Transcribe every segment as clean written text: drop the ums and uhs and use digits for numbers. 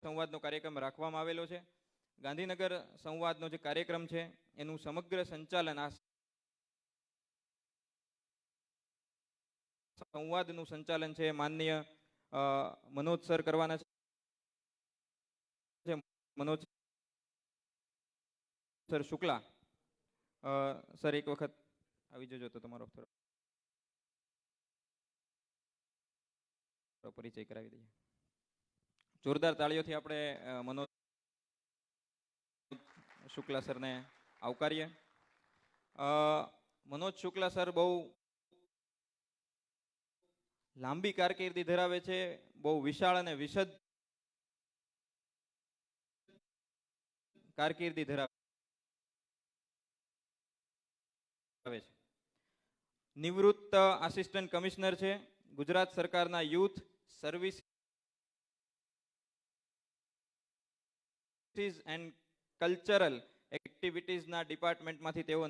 સંવાદનો કાર્યક્રમ રાખવામાં આવેલો છે. ગાંધીનગર સંવાદનો જે કાર્યક્રમ છે એનું સમગ્ર સંચાલન આ સંવાદનું સંચાલન છે માનનીય મનોજ સર કરવાના છે. મનોજ સર શુક્લા, સર એક વખત આવી જજો તો તમારો પરિચય કરાવી દઈએ. જોરદાર તાળીઓથી આપણે મનોજ શુક્લા સરને આવકારીએ. મનોજ શુક્લા સર બહુ લાંબી કારકિર્દી ધરાવે છે, બહુ વિશાળ અને વિશદ કારકિર્દી ધરાવે છે. નિવૃત્ત આસિસ્ટન્ટ કમિશનર છે, ગુજરાત સરકારના યુથ સર્વિસ એન્ડ કલ્ચરલ એક્ટિવિટીઝના ડિપાર્ટમેન્ટમાંથી તેઓ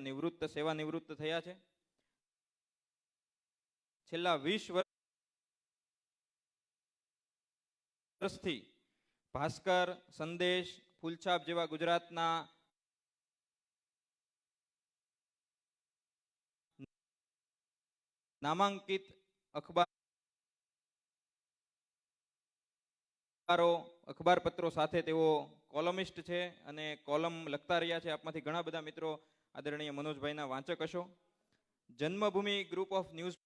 સેવા નિવૃત્ત થયા છે. છેલ્લા 20 વર્ષથી ભાસ્કર, સંદેશ, ફૂલછાપ જેવા ગુજરાતના નામાંકિત અખબારપત્રો સાથે તેઓ કોલમિસ્ટ છે અને કોલમ લખતા રહ્યા છે. આપમાંથી ઘણા બધા મિત્રો આદરણીય મનોજભાઈના વાંચક હશો. જન્મભૂમિ ગ્રુપ ઓફ ન્યૂઝ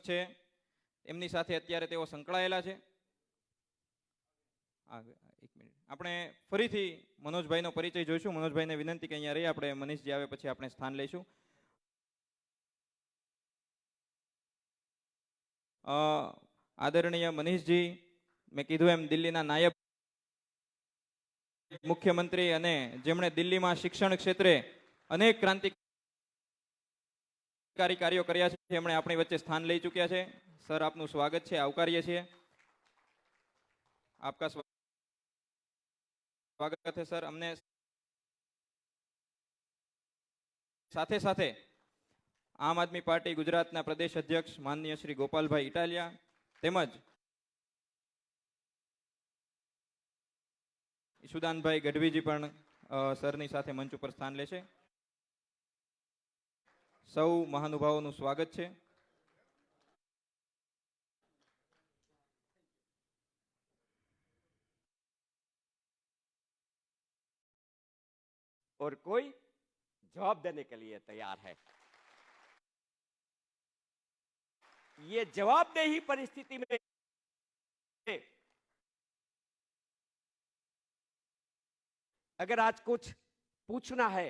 છે, એમની સાથે અત્યારે તેઓ સંકળાયેલા છે. એક મિનિટ, આપણે ફરીથી મનોજભાઈનો પરિચય જોઈશું. મનોજભાઈને વિનંતી કે અહીંયા રહી, આપણે મનીષજી આવે પછી આપણે સ્થાન લઈશું. આદરણીય મનીષજી, મેં કીધું એમ દિલ્હીના નાયબ મુખ્યમંત્રી અને જેમણે દિલ્હીમાં શિક્ષણ ક્ષેત્રે અનેક ક્રાંતિકારી કાર્યો કર્યા છે, એમણે આપણી વચ્ચે સ્થાન લઈ ચૂક્યા છે. સર, આપનું સ્વાગત છે, આવકારીએ છીએ. આપકા સ્વાગત है सर. અમને સાથે સાથે આમ આદમી પાર્ટી ગુજરાતના પ્રદેશ અધ્યક્ષ માનનીય શ્રી ગોપાલભાઈ ઇટાલિયા તેમજ ઈશુદાનભાઈ ગઢવીજી પણ સરની સાથે મંચ ઉપર સ્થાન લેશે. સૌ મહાનુભાવોનું સ્વાગત છે. और कोई जवाब देने के लिए तैयार है. ये जवाबदेही परिस्थिति में अगर आज कुछ पूछना है,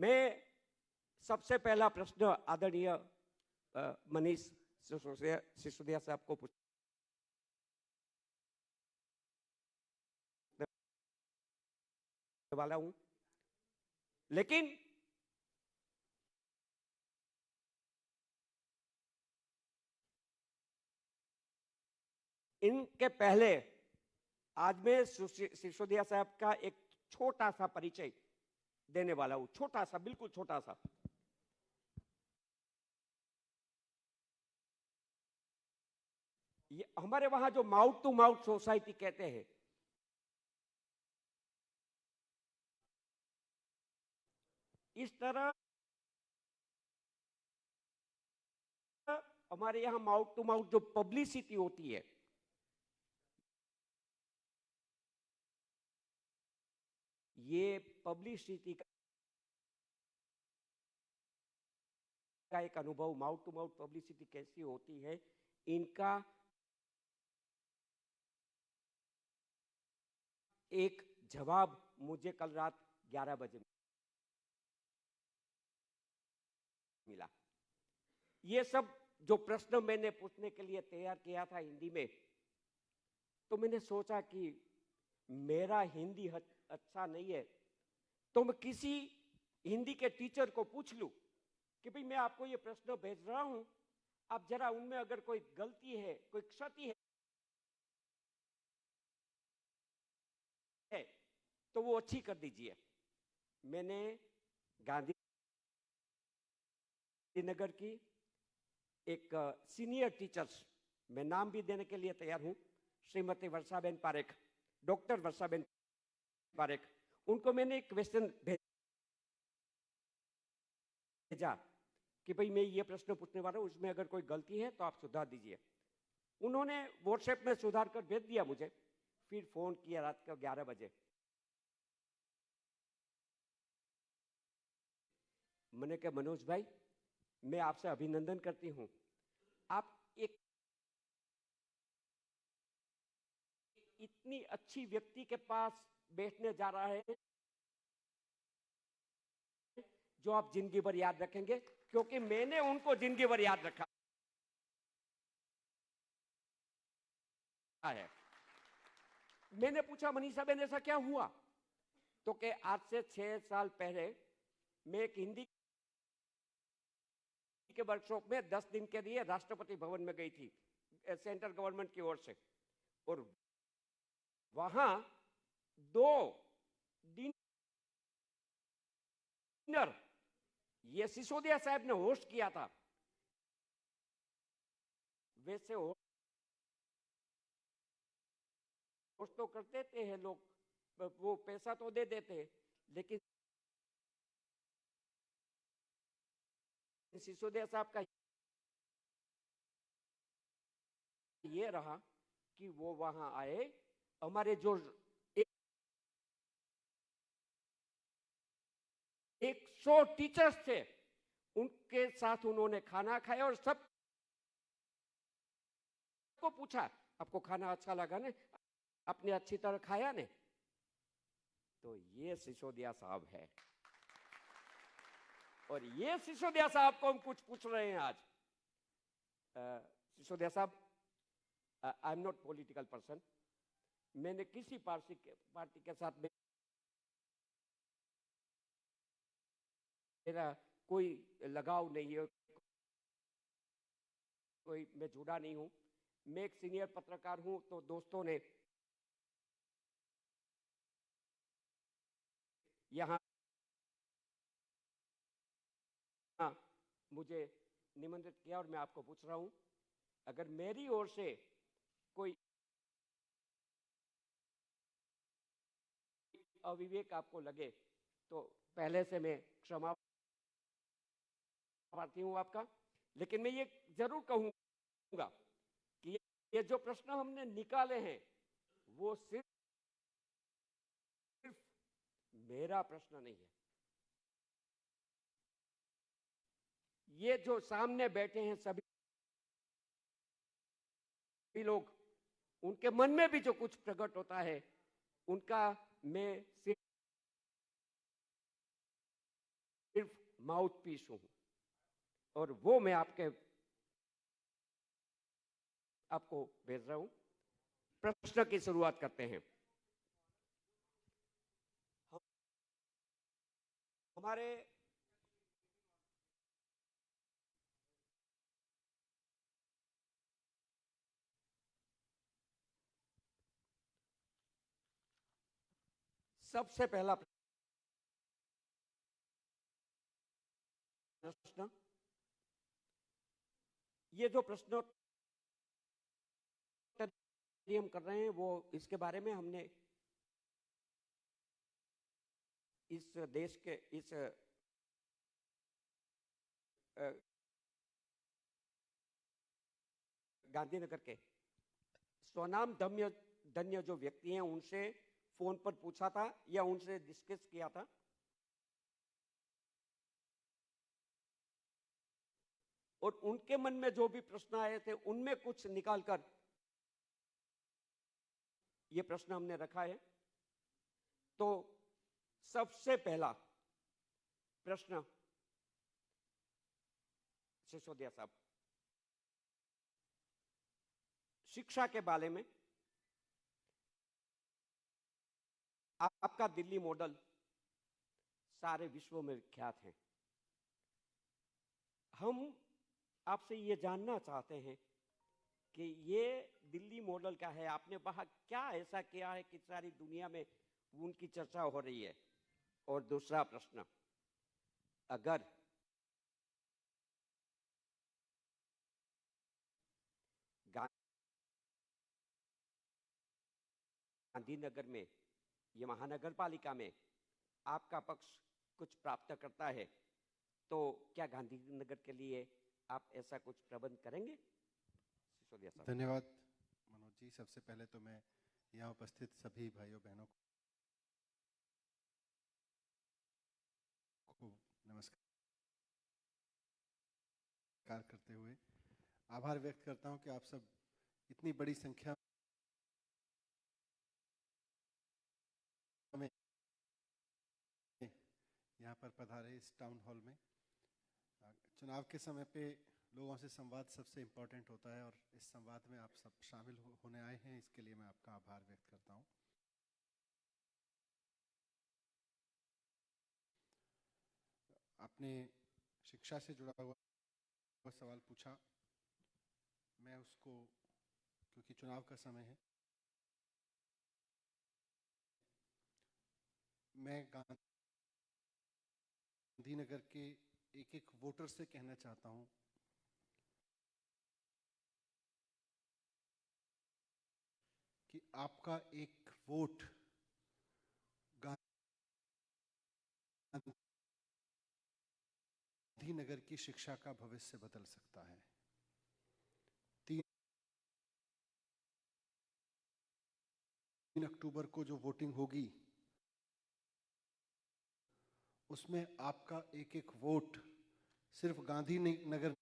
मैं सबसे पहला प्रश्न आदरणीय मनीष सिसोदिया साहब को पूछने वाला हूं, लेकिन इनके पहले आज मैं सिसोदिया साहब का एक छोटा सा परिचय देने वाला हूं. छोटा सा, बिल्कुल छोटा सा. ये हमारे वहां जो माउथ टू माउथ सोसाइटी कहते हैं, इस तरह हमारे यहां माउथ टू माउथ जो पब्लिसिटी होती है, ये पब्लिसिटी का एक अनुभव, माउथ टू माउथ पब्लिसिटी कैसी होती है, इनका एक जवाब मुझे कल रात 11 बजे मिला. ये सब जो प्रश्न मैंने पूछने के लिए तैयार किया था हिंदी में, तो मैंने सोचा कि मेरा हिंदी अच्छा नहीं है, तो मैं किसी हिंदी के टीचर को पूछ लूं कि भाई मैं आपको ये प्रश्न भेज रहा हूं, आप जरा उनमें अगर कोई गलती है, कोई क्षति है तो वो अच्छी कर दीजिए. मैंने गांधीनगर की एक सीनियर टीचर्स, मैं नाम भी देने के लिए तैयार हूं, श्रीमती वर्षाबेन पारेख, डॉक्टर वर्षाबेन पारेख, उनको मैंने एक क्वेश्चन भेजा कि भाई मैं ये प्रश्न पूछने वाला हूं, उसमें अगर कोई गलती है तो आप सुधार दीजिए। उन्होंने व्हाट्सएप में सुधार कर भेज दिया मुझे, फिर फोन किया रात को 11 बजे। मैंने कहा मनोज भाई, मैं आपसे अभिनंदन करती हूं, आप एक इतनी अच्छी व्यक्ति के पास बैठने जा रहा है जो आप जिंदगी भर याद रखेंगे, क्योंकि मैंने उनको जिंदगी भर याद रखा है। मैंने पूछा मनीषा बेन ऐसा क्या हुआ, तो कि आज से 6 साल पहले मैं एक हिंदी के वर्कशॉप में 10 दिन के लिए राष्ट्रपति भवन में गई थी सेंट्रल गवर्नमेंट की ओर से, और वहां 2 डिनर ये सिसोदिया साहब ने होस्ट किया था। वैसे होस्ट तो कर देते हैं लोग, वो पैसा तो दे देते हैं, लेकिन सिसोदिया साहब का ये रहा कि वो वहां आए, हमारे जो 100 टीचर्स थे उनके साथ उन्होंने खाना खाया और सबको पूछा आपको खाना अच्छा लगा ने, आपने अच्छी तरह खाया ने। तो ये सिसोदिया साहब है, और ये सिसोदिया साहब को हम कुछ पूछ रहे हैं आज। सिसोदिया साहब, I am not political person, मैंने किसी पार्टी के साथ मेरा कोई लगाव नहीं है, कोई मैं जुड़ा नहीं हूं, मैं एक सीनियर पत्रकार हूं। तो दोस्तों ने यहां मुझे निमंत्रित किया और मैं आपको पूछ रहा हूं, अगर मेरी ओर से कोई अविवेक आपको लगे तो पहले से मैं क्षमा प्रार्थी हूं आपका। लेकिन मैं ये जरूर कहूंगा कि ये जो प्रश्न हमने निकाले हैं वो सिर्फ मेरा प्रश्न नहीं है, ये जो सामने बैठे हैं सभी लोग, उनके मन में भी जो कुछ प्रकट होता है उनका मैं सिर्फ माउथ पीस हूं, और वो मैं आपको भेज रहा हूं। प्रश्न की शुरुआत करते हैं। हमारे सबसे पहला प्रश्न, ये जो प्रश्न हम कर रहे हैं वो इसके बारे में हमने इस देश के इस गांधीनगर के स्वनाम धन्य जो व्यक्ति हैं उनसे फोन पर पूछा था या उनसे डिस्कस किया था, और उनके मन में जो भी प्रश्न आए थे उनमें कुछ निकालकर ये प्रश्न हमने रखा है। तो सबसे पहला प्रश्न सिसोदिया साहब, शिक्षा के बारे में आपका दिल्ली मॉडल सारे विश्व में विख्यात है। हम आपसे ये जानना चाहते हैं कि ये दिल्ली मॉडल का है, आपने वहां क्या ऐसा किया है कि सारी दुनिया में उनकी चर्चा हो रही है। और दूसरा प्रश्न, अगर गांधीनगर में, ये महानगर पालिका में आपका पक्ष कुछ प्राप्त करता है, तो क्या गांधीनगर के लिए आप ऐसा कुछ प्रबंध करेंगे? सिसोदिया साहब। धन्यवाद मनोज जी। सबसे पहले तो मैं यहाँ उपस्थित सभी भाइयों बहनों को नमस्कार करते हुए आभार व्यक्त करता हूँ कि आप सब इतनी बड़ी संख्या में यहाँ पर पधारे इस टाउन हॉल में। चुनाव के समय पे लोगों से संवाद सबसे इम्पोर्टेंट होता है और इस संवाद में आप सब शामिल होने आए हैं, इसके लिए मैं आपका आभार व्यक्त करता हूँ। आपने शिक्षा से जुड़ा हुआ सवाल पूछा, मैं उसको, क्योंकि चुनाव का समय है, मैं गांधीनगर के एक एक वोटर से कहना चाहता हूं कि आपका एक वोट गांधीनगर की शिक्षा का भविष्य बदल सकता है। 3 अक्टूबर को जो वोटिंग होगी उसमें आपका एक एक वोट सिर्फ गांधीनगर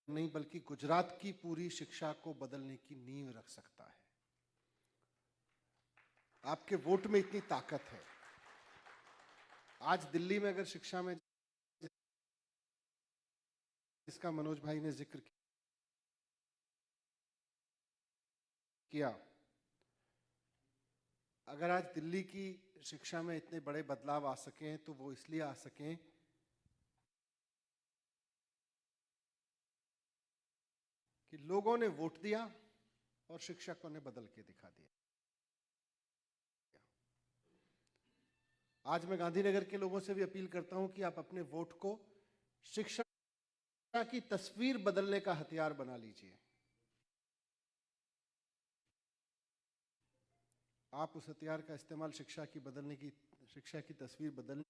नहीं बल्कि गुजरात की पूरी शिक्षा को बदलने की नींव रख सकता है। आपके वोट में इतनी ताकत है। आज दिल्ली में अगर शिक्षा में जिसका मनोज भाई ने जिक्र किया, अगर आज दिल्ली की शिक्षा में इतने बड़े बदलाव आ सके तो वो इसलिए आ सके कि लोगों ने वोट दिया और शिक्षकों ने बदल के दिखा दिया। आज मैं गांधीनगर के लोगों से भी अपील करता हूं कि आप अपने वोट को शिक्षा की तस्वीर बदलने का हथियार बना लीजिए। आप उस हथियार का इस्तेमाल शिक्षा की तस्वीर बदलने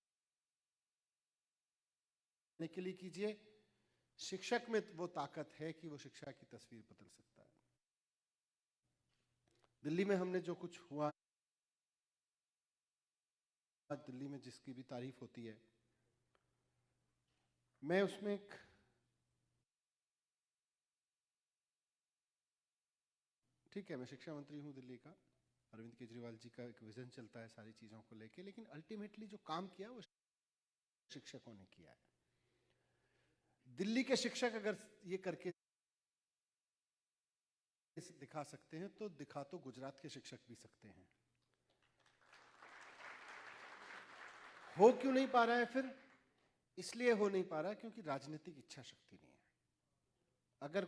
के लिए कीजिए। शिक्षक में वो ताकत है कि वो शिक्षा की तस्वीर बदल सकता है। दिल्ली में हमने जो कुछ हुआ, आज दिल्ली में जिसकी भी तारीफ होती है, मैं उसमें ठीक है, मैं शिक्षा मंत्री हूं दिल्ली का, अरविंद केजरीवाल जी का एक विजन चलता है सारी चीजों को लेके, लेकिन अल्टीमेटली जो काम किया वो शिक्षकों ने किया है। दिल्ली के शिक्षक अगर ये करके दिखा सकते हैं तो दिखा तो गुजरात के शिक्षक भी सकते हैं। हो क्यों नहीं पा रहा है फिर? इसलिए हो नहीं पा रहा क्योंकि राजनीतिक इच्छा शक्ति नहीं है। अगर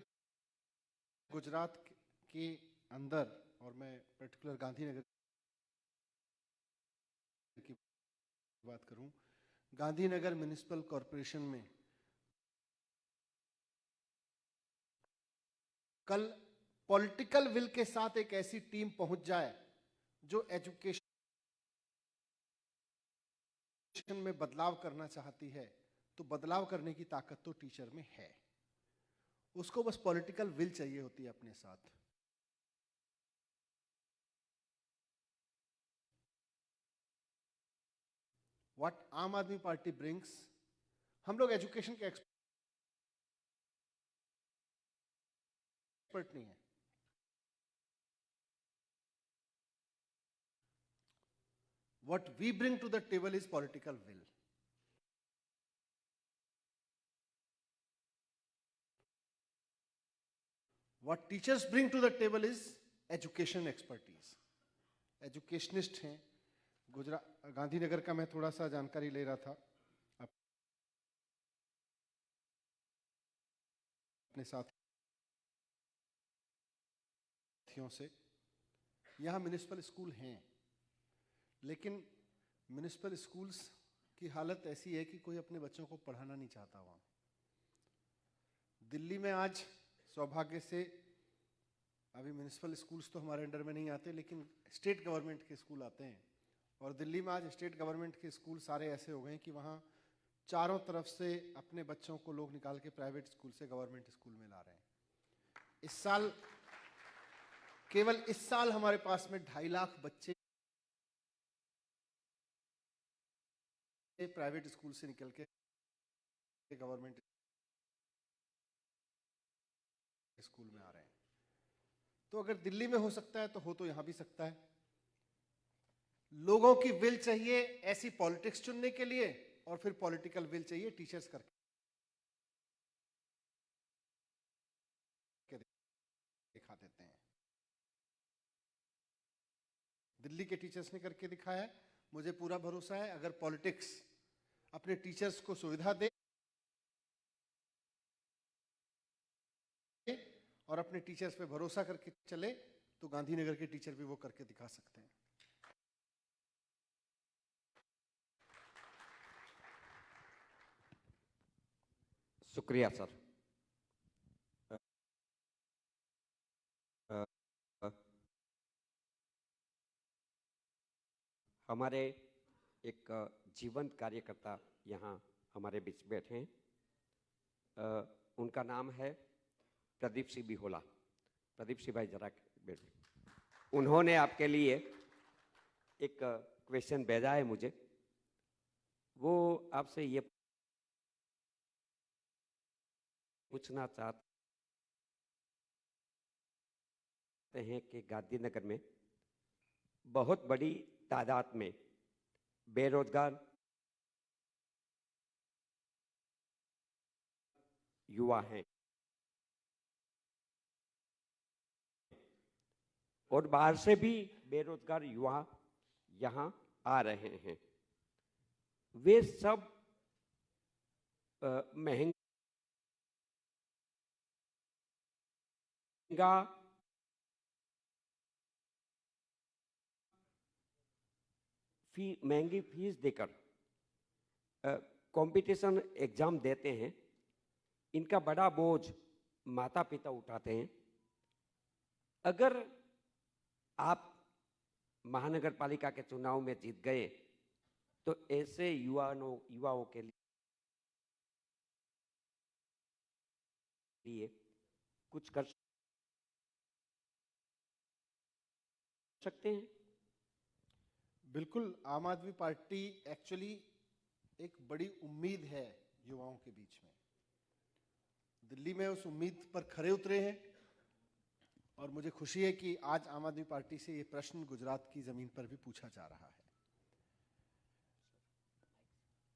गुजरात के अंदर, और मैं पर्टिकुलर गांधीनगर की बात करूं, गांधीनगर म्युनिसिपल कॉरपोरेशन में कल पॉलिटिकल विल के साथ एक ऐसी टीम पहुंच जाए जो एजुकेशन में बदलाव करना चाहती है, तो बदलाव करने की ताकत तो टीचर में है। उसको बस पॉलिटिकल विल चाहिए होती है अपने साथ। व्हाट आम आदमी पार्टी ब्रिंग्स, हम लोग एजुकेशन के एक्सपर्ट नहीं है। What we bring to the table is political will. What teachers bring to the table is education expertise. Educationist हैं। गांधीनगर का मैं थोड़ा सा जानकारी ले रहा था अपने साथियों से। यहाँ म्युनिसिपल स्कूल हैं, लेकिन म्युनिसिपल स्कूल्स की हालत ऐसी है कि कोई अपने बच्चों को पढ़ाना नहीं चाहता वहाँ। दिल्ली में आज सौभाग्य से अभी म्यूनिसिपल स्कूल्स तो हमारे अंडर में नहीं आते, लेकिन स्टेट गवर्नमेंट के स्कूल आते हैं। और दिल्ली में आज स्टेट गवर्नमेंट के स्कूल सारे ऐसे हो गए हैं कि वहाँ चारों तरफ से अपने बच्चों को लोग निकाल के प्राइवेट स्कूल से गवर्नमेंट स्कूल में ला रहे हैं। इस साल, केवल इस साल हमारे पास में 2.5 लाख बच्चे प्राइवेट स्कूल से निकल के गवर्नमेंट स्कूल में आ रहे हैं। तो अगर दिल्ली में हो सकता है तो हो तो यहां भी सकता है। लोगों की विल चाहिए ऐसी पॉलिटिक्स चुनने के लिए, और फिर पॉलिटिकल विल चाहिए टीचर्स करके दिखा देते हैं। दिल्ली के टीचर्स ने करके दिखाया है। मुझे पूरा भरोसा है अगर पॉलिटिक्स अपने टीचर्स को सुविधा दे और अपने टीचर्स पे भरोसा करके चले तो गांधीनगर के टीचर भी वो करके दिखा सकते हैं। शुक्रिया सर। हमारे एक जीवंत कार्यकर्ता यहाँ हमारे बीच बैठे हैं। उनका नाम है प्रदीप सिंह बिहोला। प्रदीप सिंह भाई जरा बैठे। उन्होंने आपके लिए एक क्वेश्चन भेजा है मुझे। वो आपसे ये पूछना चाहते हैं कि गांधीनगर में बहुत बड़ी तादाद में बेरोजगार युवा हैं और बाहर से भी बेरोजगार युवा यहाँ आ रहे हैं। वे सब महंगा महंगी फीस देकर कंपटीशन एग्जाम देते हैं। इनका बड़ा बोझ माता पिता उठाते हैं। अगर आप महानगर पालिका के चुनाव में जीत गए तो ऐसे युवाओं के लिए कुछ कर सकते हैं? बिल्कुल। आम आदमी पार्टी एक्चुअली एक बड़ी उम्मीद है युवाओं के बीच में। दिल्ली में उस उम्मीद पर खरे उतरे हैं और मुझे खुशी है कि आज आम आदमी पार्टी से ये प्रश्न गुजरात की जमीन पर भी पूछा जा रहा है।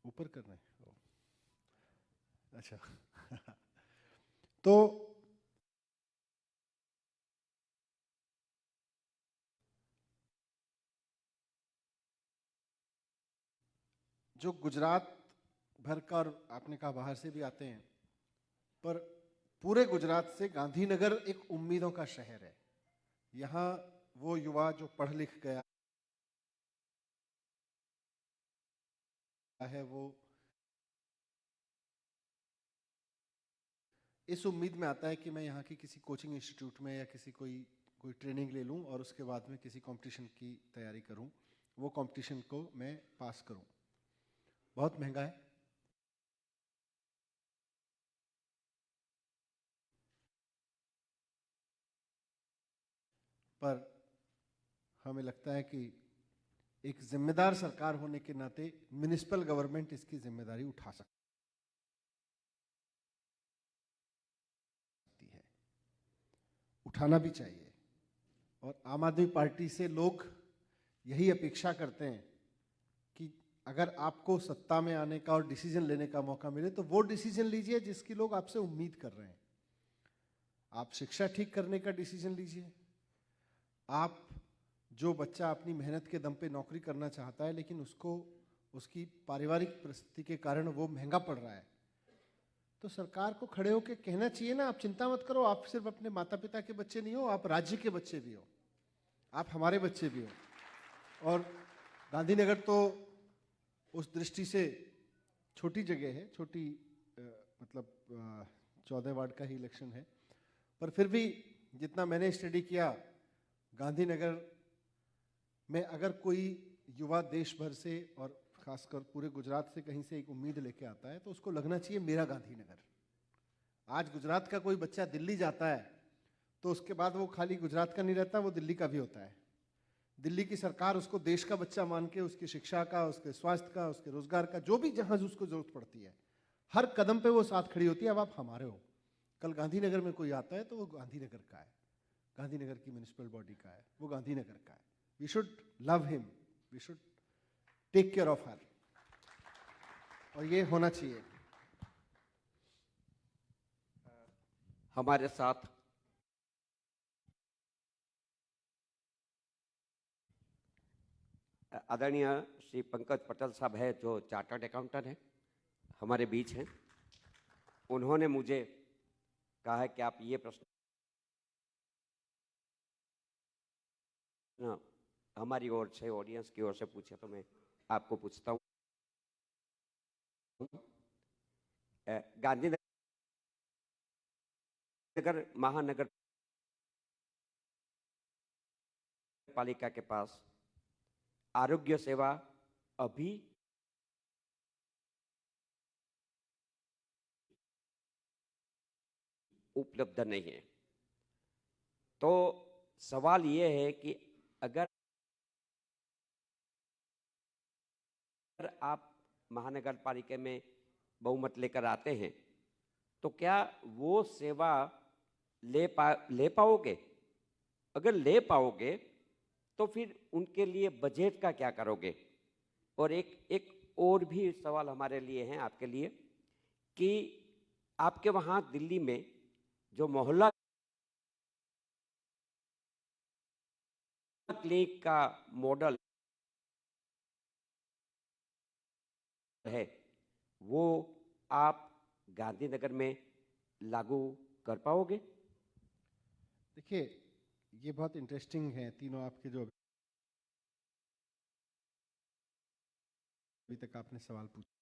ऊपर करना है? अच्छा। तो जो गुजरात भर का, और आपने कहा बाहर से भी आते हैं, पर पूरे गुजरात से गांधीनगर एक उम्मीदों का शहर है। यहाँ वो युवा जो पढ़ लिख गया है, वो इस उम्मीद में आता है कि मैं यहाँ की किसी कोचिंग इंस्टीट्यूट में या किसी कोई ट्रेनिंग ले लूँ और उसके बाद में किसी कंपटीशन की तैयारी करूँ, वो कंपटीशन को मैं पास करूँ। बहुत महंगा है। पर हमें लगता है कि एक जिम्मेदार सरकार होने के नाते म्युनिसिपल गवर्नमेंट इसकी जिम्मेदारी उठा सकती है, उठाना भी चाहिए। और आम आदमी पार्टी से लोग यही अपेक्षा करते हैं कि अगर आपको सत्ता में आने का और डिसीजन लेने का मौका मिले तो वो डिसीजन लीजिए जिसकी लोग आपसे उम्मीद कर रहे हैं। आप शिक्षा ठीक करने का डिसीजन लीजिए। आप जो बच्चा अपनी मेहनत के दम पे नौकरी करना चाहता है लेकिन उसको उसकी पारिवारिक परिस्थिति के कारण वो महंगा पड़ रहा है, तो सरकार को खड़े होकर कहना चाहिए ना, आप चिंता मत करो, आप सिर्फ अपने माता पिता के बच्चे नहीं हो, आप राज्य के बच्चे भी हो, आप हमारे बच्चे भी हो। और गांधीनगर तो उस दृष्टि से छोटी जगह है, छोटी मतलब 14 वार्ड का ही इलेक्शन है, पर फिर भी जितना मैंने स्टडी किया, गांधीनगर में अगर कोई युवा देश भर से और खासकर पूरे गुजरात से कहीं से एक उम्मीद लेके आता है तो उसको लगना चाहिए मेरा गांधीनगर। आज गुजरात का कोई बच्चा दिल्ली जाता है तो उसके बाद वो खाली गुजरात का नहीं रहता, वो दिल्ली का भी होता है। दिल्ली की सरकार उसको देश का बच्चा मान के उसकी शिक्षा का, उसके स्वास्थ्य का, उसके रोजगार का, जो भी जहां उसको जरूरत पड़ती है, हर कदम पे वो साथ खड़ी होती है। अब आप हमारे हो, कल गांधीनगर में कोई आता है तो वो गांधीनगर का है, गांधीनगर की म्युनिसिपल बॉडी का है, वो गांधीनगर का है। We should love him, we should take care of her, और ये होना चाहिए। हमारे साथ आदरणीय श्री पंकज पटेल साहब है, जो चार्टर्ड अकाउंटेंट हैं, हमारे बीच हैं। उन्होंने मुझे कहा है कि आप ये प्रश्न हमारी ओर से, ऑडियंस की ओर से पूछे, तो मैं आपको पूछता हूँ। गांधीनगर महानगर पालिका के पास आरोग्य सेवा अभी उपलब्ध नहीं है। तो सवाल ये है कि अगर आप महानगर पालिका में बहुमत लेकर आते हैं तो क्या वो सेवा ले पाओगे? अगर ले पाओगे तो फिर उनके लिए बजट का क्या करोगे? और एक और भी सवाल हमारे लिए हैं, आपके लिए, कि आपके वहाँ दिल्ली में जो मोहल्ला क्लिनिक का मॉडल है, वो आप गांधीनगर में लागू कर पाओगे? देखिए, ये बहुत इंटरेस्टिंग है तीनों आपके जो अभी तक आपने सवाल पूछे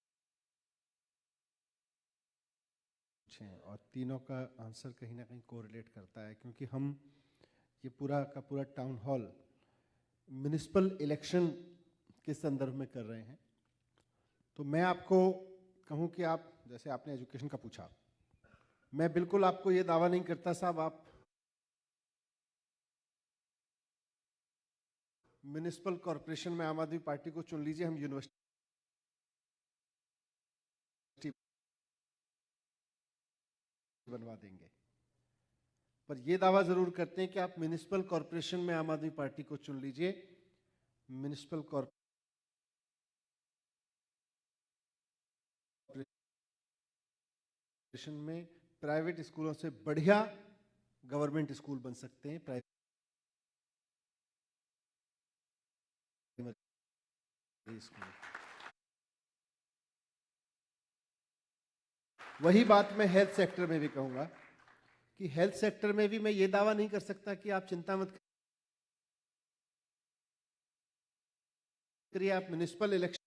हैं, और तीनों का आंसर कहीं ना कहीं कोरिलेट करता है, क्योंकि हम ये पूरा का पूरा टाउन हॉल म्युनिसिपल इलेक्शन के संदर्भ में कर रहे हैं। तो मैं आपको कहूं कि आप, जैसे आपने एजुकेशन का पूछा, मैं बिल्कुल आपको ये दावा नहीं करता साहब आप म्युनिसिपल कॉरपोरेशन में आम आदमी पार्टी को चुन लीजिए, हम यूनिवर्सिटी बनवा देंगे। पर यह दावा जरूर करते हैं कि आप म्युनिसिपल कॉरपोरेशन में आम आदमी पार्टी को चुन लीजिए, म्युनिसिपल कॉरपोरेशन में प्राइवेट स्कूलों से बढ़िया गवर्नमेंट स्कूल बन सकते हैं। प्राइवेट स्कूल, वही बात मैं हेल्थ सेक्टर में भी कहूंगा कि हेल्थ सेक्टर में भी मैं ये दावा नहीं कर सकता कि आप चिंता मत करिए, आप म्युनिसिपल इलेक्शन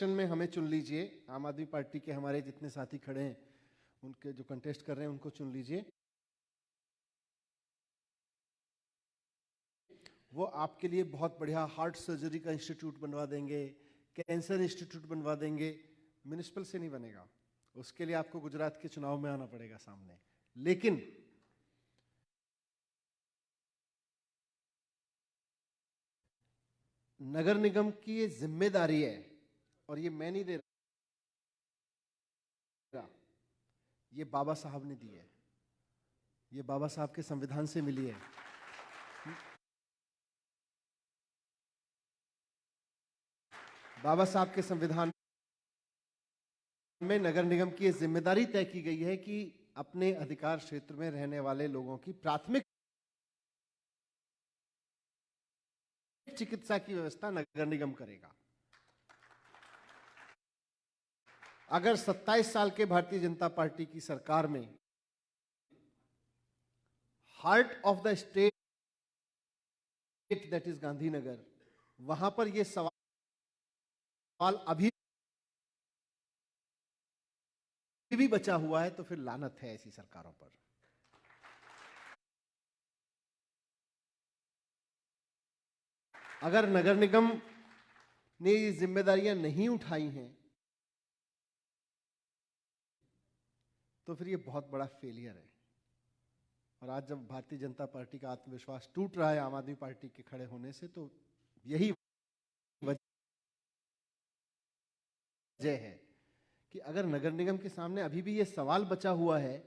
में हमें चुन लीजिए, आम आदमी पार्टी के हमारे जितने साथी खड़े हैं, उनके जो कंटेस्ट कर रहे हैं उनको चुन लीजिए। वो आपके लिए बहुत बढ़िया हार्ट सर्जरी का इंस्टीट्यूट बनवा देंगे, कैंसर इंस्टीट्यूट बनवा देंगे। म्युनिसिपल से नहीं बनेगा, उसके लिए आपको गुजरात के चुनाव में आना पड़ेगा सामने। लेकिन नगर निगम की ये जिम्मेदारी है, और ये मैं नहीं दे रहा, ये बाबा साहब ने दी है, ये बाबा साहब के संविधान से मिली है। बाबा साहब के संविधान में नगर निगम की यह जिम्मेदारी तय की गई है कि अपने अधिकार क्षेत्र में रहने वाले लोगों की प्राथमिक चिकित्सा की व्यवस्था नगर निगम करेगा। अगर 27 साल के भारतीय जनता पार्टी की सरकार में heart of the state that is Gandhinagar, वहां पर यह सवाल अभी भी बचा हुआ है तो फिर लानत है ऐसी सरकारों पर। अगर नगर निगम ने ये जिम्मेदारियां नहीं उठाई हैं तो फिर ये बहुत बड़ा फेलियर है। और आज जब भारतीय जनता पार्टी का आत्मविश्वास टूट रहा है आम आदमी पार्टी के खड़े होने से, तो यही वजह है कि अगर नगर निगम के सामने अभी भी ये सवाल बचा हुआ है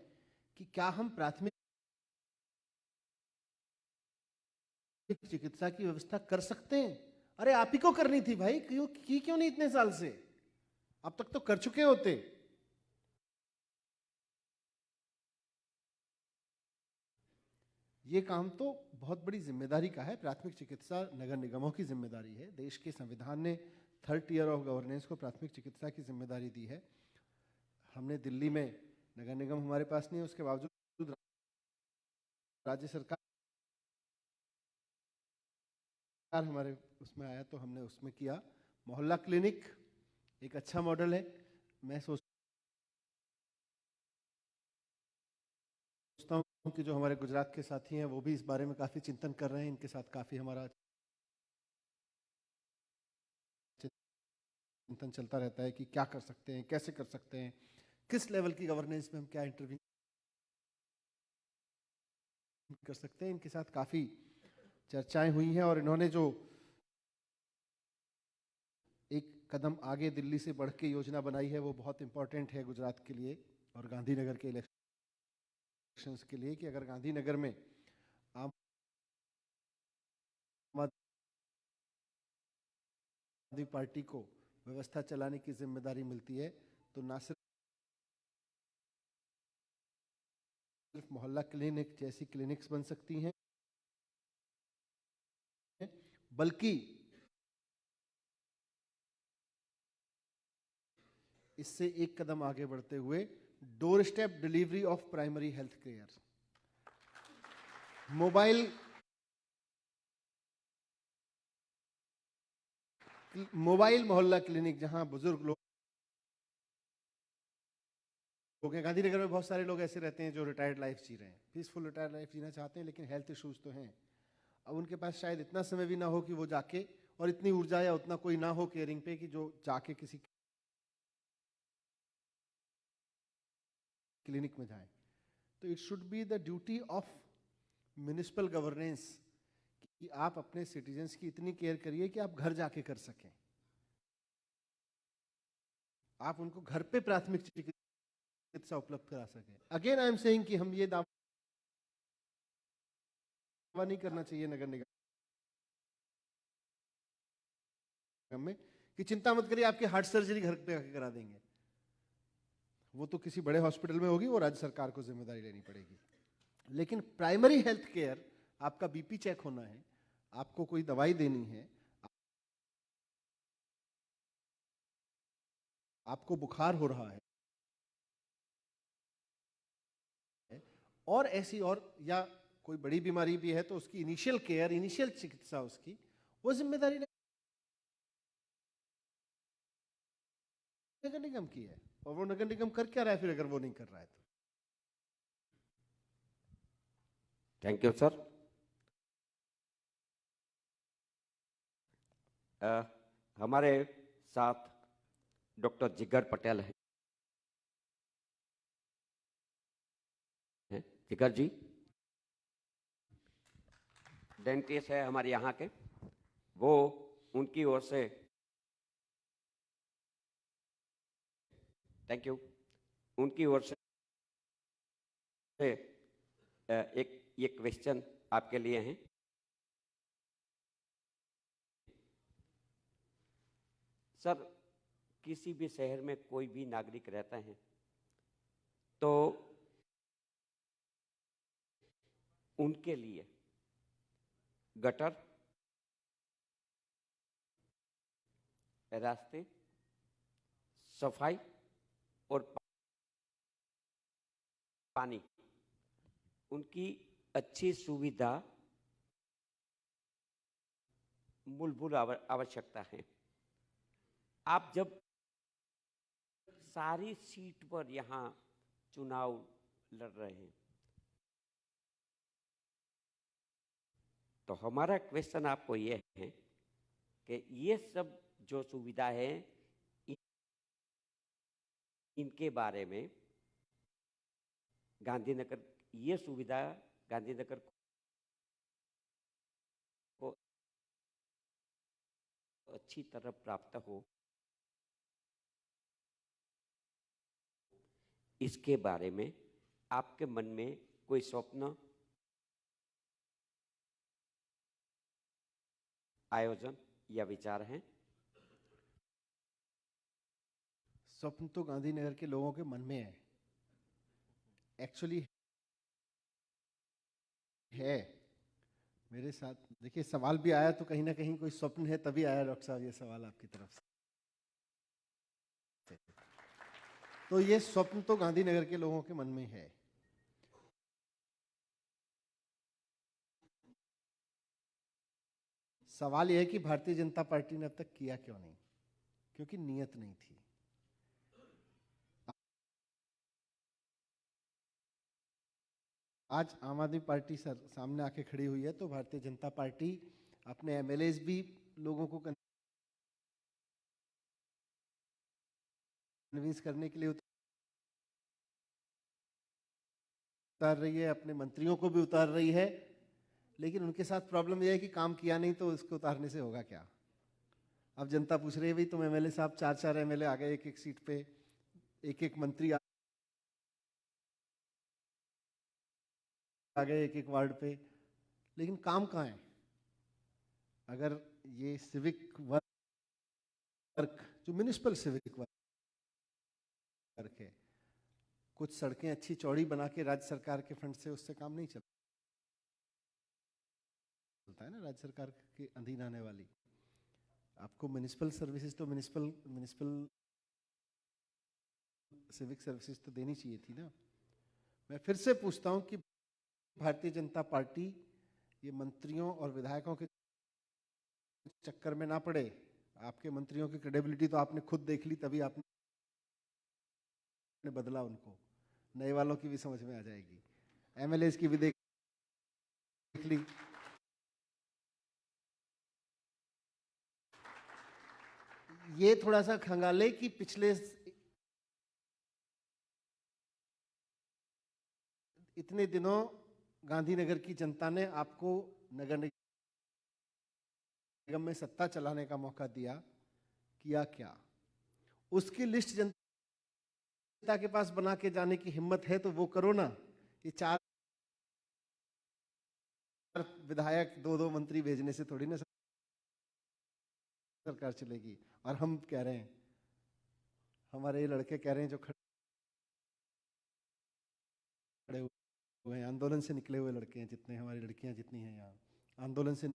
कि क्या हम प्राथमिक चिकित्सा की व्यवस्था कर सकते हैं। अरे आप ही को करनी थी भाई, क्यों नहीं इतने साल से? अब तक तो कर चुके होते। ये काम तो बहुत बड़ी जिम्मेदारी का है। प्राथमिक चिकित्सा नगर निगमों की जिम्मेदारी है। देश के संविधान ने 3rd टियर ऑफ गवर्नेंस को प्राथमिक चिकित्सा की जिम्मेदारी दी है। हमने दिल्ली में नगर निगम हमारे पास नहीं है, उसके बावजूद राज्य सरकार हमारे उसमें आया तो हमने उसमें किया। मोहल्ला क्लिनिक एक अच्छा मॉडल है। मैं सोचता हूं कि जो हमारे गुजरात के साथी हैं वो भी इस बारे में काफी चिंतन कर रहे हैं। इनके साथ काफी हमारा चिंतन चलता रहता है कि क्या कर सकते हैं, कैसे कर सकते हैं, किस लेवल की गवर्नेंस में हम क्या इंटरव्यू कर सकते हैं। इनके साथ काफी चर्चाएं हुई हैं और इन्होंने जो एक कदम आगे दिल्ली से बढ़ के योजना बनाई है वो बहुत इंपॉर्टेंट है गुजरात के लिए और गांधीनगर के इलेक्शंस के लिए, कि अगर गांधीनगर में आम आदमी पार्टी को व्यवस्था चलाने की जिम्मेदारी मिलती है तो ना सिर्फ मोहल्ला क्लिनिक जैसी क्लिनिक्स बन सकती हैं, बल्कि इससे एक कदम आगे बढ़ते हुए door step delivery of primary health care, mobile मोहल्ला क्लिनिक, जहां बुजुर्ग लोग हैं। गांधीनगर में बहुत सारे लोग ऐसे रहते हैं जो रिटायर्ड लाइफ जी रहे हैं, पीसफुल रिटायर्ड लाइफ जीना चाहते हैं, लेकिन हेल्थ इश्यूज तो हैं। अब उनके पास शायद इतना समय भी ना हो कि वो जाके, और इतनी ऊर्जा या उतना कोई ना हो केयरिंग पे कि जो जाके किसी क्लिनिक में जाए। तो it should be the duty of municipal governance कि आप अपने सिटीजन्स की इतनी केयर करिए कि आप घर जाके कर सकें, आप उनको घर पे प्राथमिक चिकित्सा उपलब्ध करा सकें। अगेन आई एम सेइंग कि हम ये दावा नहीं करना चाहिए नगर निगम में कि चिंता मत करिए आपकी हार्ट सर्जरी घर पे आके करा देंगे। वो तो किसी बड़े हॉस्पिटल में होगी, वो राज्य सरकार को जिम्मेदारी लेनी पड़ेगी। लेकिन प्राइमरी हेल्थ केयर, आपका बीपी चेक होना है, आपको कोई दवाई देनी है, आपको बुखार हो रहा है और ऐसी और या कोई बड़ी बीमारी भी है तो उसकी इनिशियल केयर, इनिशियल चिकित्सा, उसकी वो जिम्मेदारी नगर निगम की है। और वो नगर निगम कर क्या रहा है फिर अगर वो नहीं कर रहा है तो? Thank you sir. हमारे साथ डॉक्टर जिगर पटेल हैं। जिगर जी डेंटिस्ट है हमारे यहाँ के, वो उनकी ओर से थैंक यू, उनकी ओर से एक ये क्वेश्चन आपके लिए हैं। सर, किसी भी शहर में कोई भी नागरिक रहता है तो उनके लिए गटर, रास्ते, सफाई और पानी, उनकी अच्छी सुविधा मूलभूत आवश्यकता है। आप जब सारी सीट पर यहाँ चुनाव लड़ रहे हैं। तो हमारा क्वेश्चन आपको ये है कि ये सब जो सुविधा है इनके बारे में गांधीनगर, ये सुविधा गांधीनगर को अच्छी तरह प्राप्त हो, इसके बारे में आपके मन में कोई स्वप्न, आयोजन या विचार हैं? स्वप्न तो गांधीनगर के लोगों के मन में है, एक्चुअली है। मेरे साथ देखिए, सवाल भी आया तो कहीं ना कहीं कोई स्वप्न है, तभी आया डॉक्टर साहब ये सवाल आपकी तरफ से। तो ये स्वप्न तो गांधीनगर के लोगों के मन में है। सवाल यह है कि भारतीय जनता पार्टी ने अब तक किया क्यों नहीं, क्योंकि नीयत नहीं थी। आज आम आदमी पार्टी सर सामने आके खड़ी हुई है, तो भारतीय जनता पार्टी अपने एमएलएज भी लोगों को कन्विंस करने के लिए उतार रही है, अपने मंत्रियों को भी उतार रही है। लेकिन उनके साथ प्रॉब्लम यह है कि काम किया नहीं, तो इसको उतारने से होगा क्या। अब जनता पूछ रही है, भाई तुम एमएलए साहब 4-4 एमएलए आ गए, एक-एक सीट पे, एक-एक मंत्री आ गए, एक-एक वार्ड पे, लेकिन काम कहाँ है। अगर ये सिविक वर्क, जो म्युनिसिपल सिविक वर्क है, कुछ सड़कें अच्छी चौड़ी बना के राज्य सरकार के फंड से, उससे काम नहीं चलता है ना। राज्य सरकार के अधीन आने वाली आपको म्युनिसिपल सर्विसेज, तो म्युनिसिपल सिविक सर्विसेज तो देनी चाहिए थी ना। मैं फिर से पूछता हूं कि भारतीय जनता पार्टी ये मंत्रियों और विधायकों के चक्कर में ना पड़े। आपके मंत्रियों की क्रेडिबिलिटी तो आपने खुद देख ली, तभी आपने बदला उनको। नए वालों की भी समझ में आ जाएगी, एमएलएज की भी देख ली। ये थोड़ा सा खंगाले कि पिछले इतने दिनों गांधीनगर की जनता ने आपको नगर निगम में सत्ता चलाने का मौका दिया, किया क्या? उसकी लिस्ट जनता के पास बना के जाने की हिम्मत है तो वो करो ना। ये 4 विधायक 2-2 मंत्री भेजने से थोड़ी ना सरकार चलेगी। और हम कह रहे हैं, हमारे ये लड़के कह रहे हैं जो खड़े हुए हैं, आंदोलन से निकले हुए लड़के हैं, जितने हमारी लड़कियां जितनी हैं यहाँ आंदोलन से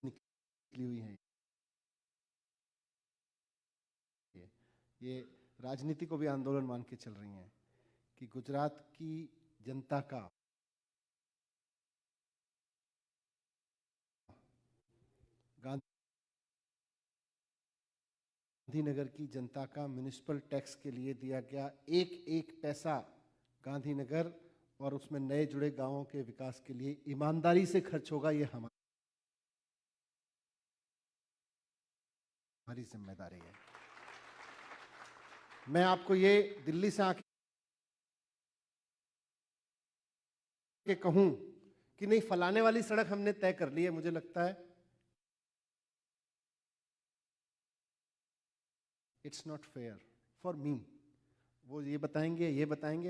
निकली हुई हैं, ये राजनीति को भी आंदोलन मान के चल रही हैं कि गुजरात की जनता का, गांधीनगर की जनता का म्युनिसिपल टैक्स के लिए दिया गया एक एक पैसा गांधीनगर और उसमें नए जुड़े गांवों के विकास के लिए ईमानदारी से खर्च होगा। ये हमारी जिम्मेदारी है। मैं आपको ये दिल्ली से आके कहूं कि नहीं, फलाने वाली सड़क हमने तय कर ली है, मुझे लगता है it's not fair for me. वो ये बताएंगे,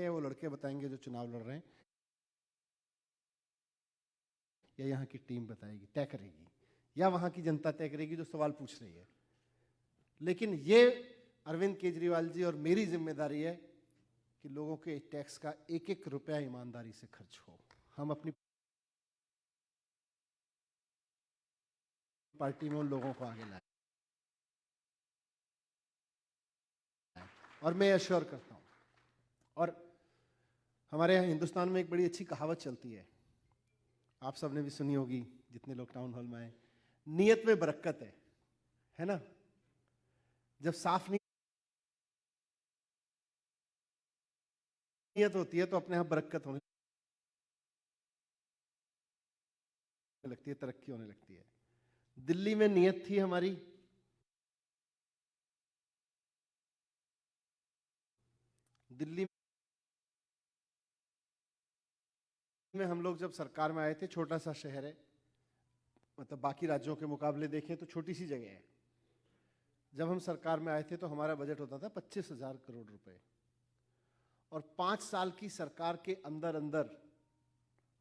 वो लड़के बताएंगे जो चुनाव लड़ रहे हैं, या यहाँ की टीम बताएगी, तय करेगी, या वहां की जनता तय करेगी जो सवाल पूछ रही है। लेकिन ये अरविंद केजरीवाल जी और मेरी जिम्मेदारी है कि लोगों के टैक्स का एक एक रुपया ईमानदारी से खर्च हो। हम अपनी पार्टी में उन लोगों को आगे लाए, और मैं एश्योर करता हूं। और हमारे यहाँ हिंदुस्तान में एक बड़ी अच्छी कहावत चलती है, आप सबने भी सुनी होगी जितने लोग टाउन हॉल में आए, नियत में बरकत है ना। जब साफ नहीं नियत होती है तो अपने आप बरकत होने लगती है, तरक्की होने लगती है। दिल्ली में नियत थी हमारी, दिल्ली में हम लोग जब सरकार में आए थे, छोटा सा शहर है, मतलब बाकी राज्यों के मुकाबले देखें तो छोटी सी जगह है। जब हम सरकार में आए थे तो हमारा बजट होता था 25,000 करोड़ रुपए, और 5 साल की सरकार के अंदर अंदर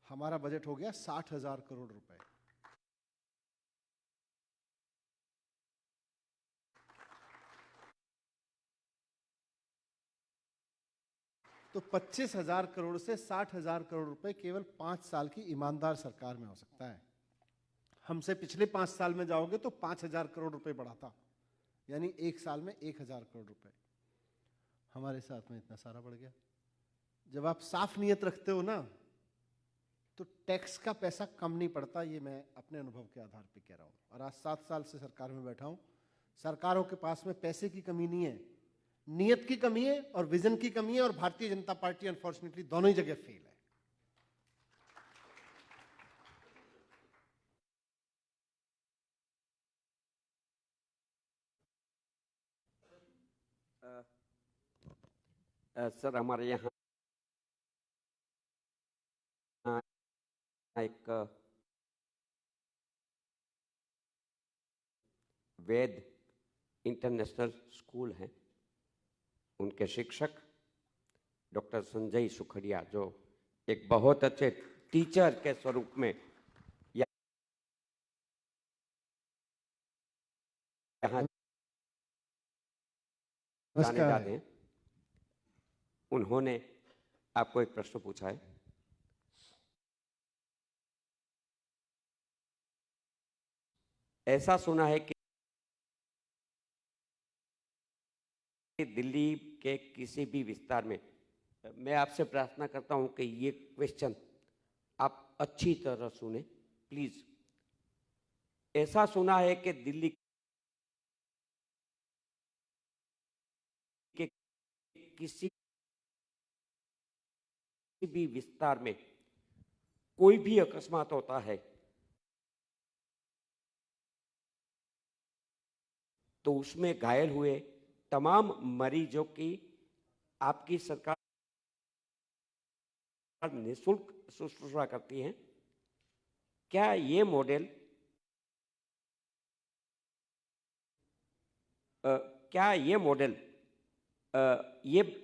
हमारा बजट हो गया 60,000 करोड़ रुपए। तो 25,000 करोड़ से 60,000 करोड़ रुपए केवल 5 साल की ईमानदार सरकार में हो सकता है। हमसे पिछले 5 साल में जाओगे तो 5,000 करोड़ रुपए बढ़ा था, यानी 1 साल में 1,000 करोड़ रुपए। हमारे साथ में इतना सारा बढ़ गया। जब आप साफ नियत रखते हो ना, तो टैक्स का पैसा कम नहीं पड़ता। ये मैं अपने अनुभव के आधार पर कह रहा हूं, और आज 7 साल से सरकार में बैठा हूं। सरकारों के पास में पैसे की कमी नहीं है, नियत की कमी है और विजन की कमी है, और भारतीय जनता पार्टी अनफॉर्चुनेटली दोनों ही जगह फेल है। सर, हमारे यहाँ एक वेद इंटरनेशनल स्कूल है, उनके शिक्षक डॉक्टर संजय सुखड़िया, जो एक बहुत अच्छे टीचर के स्वरूप में यहाँ जाने जाते हैं, उन्होंने आपको एक प्रश्न पूछा है। ऐसा सुना है कि दिल्ली के किसी भी विस्तार में, मैं आपसे प्रार्थना करता हूं कि ये क्वेश्चन आप अच्छी तरह सुने प्लीज। ऐसा सुना है कि दिल्ली के किसी भी विस्तार में कोई भी अकस्मात होता है तो उसमें घायल हुए तमाम मरीजों की आपकी सरकार निःशुल्क शुश्रूषा करती है। क्या ये मॉडल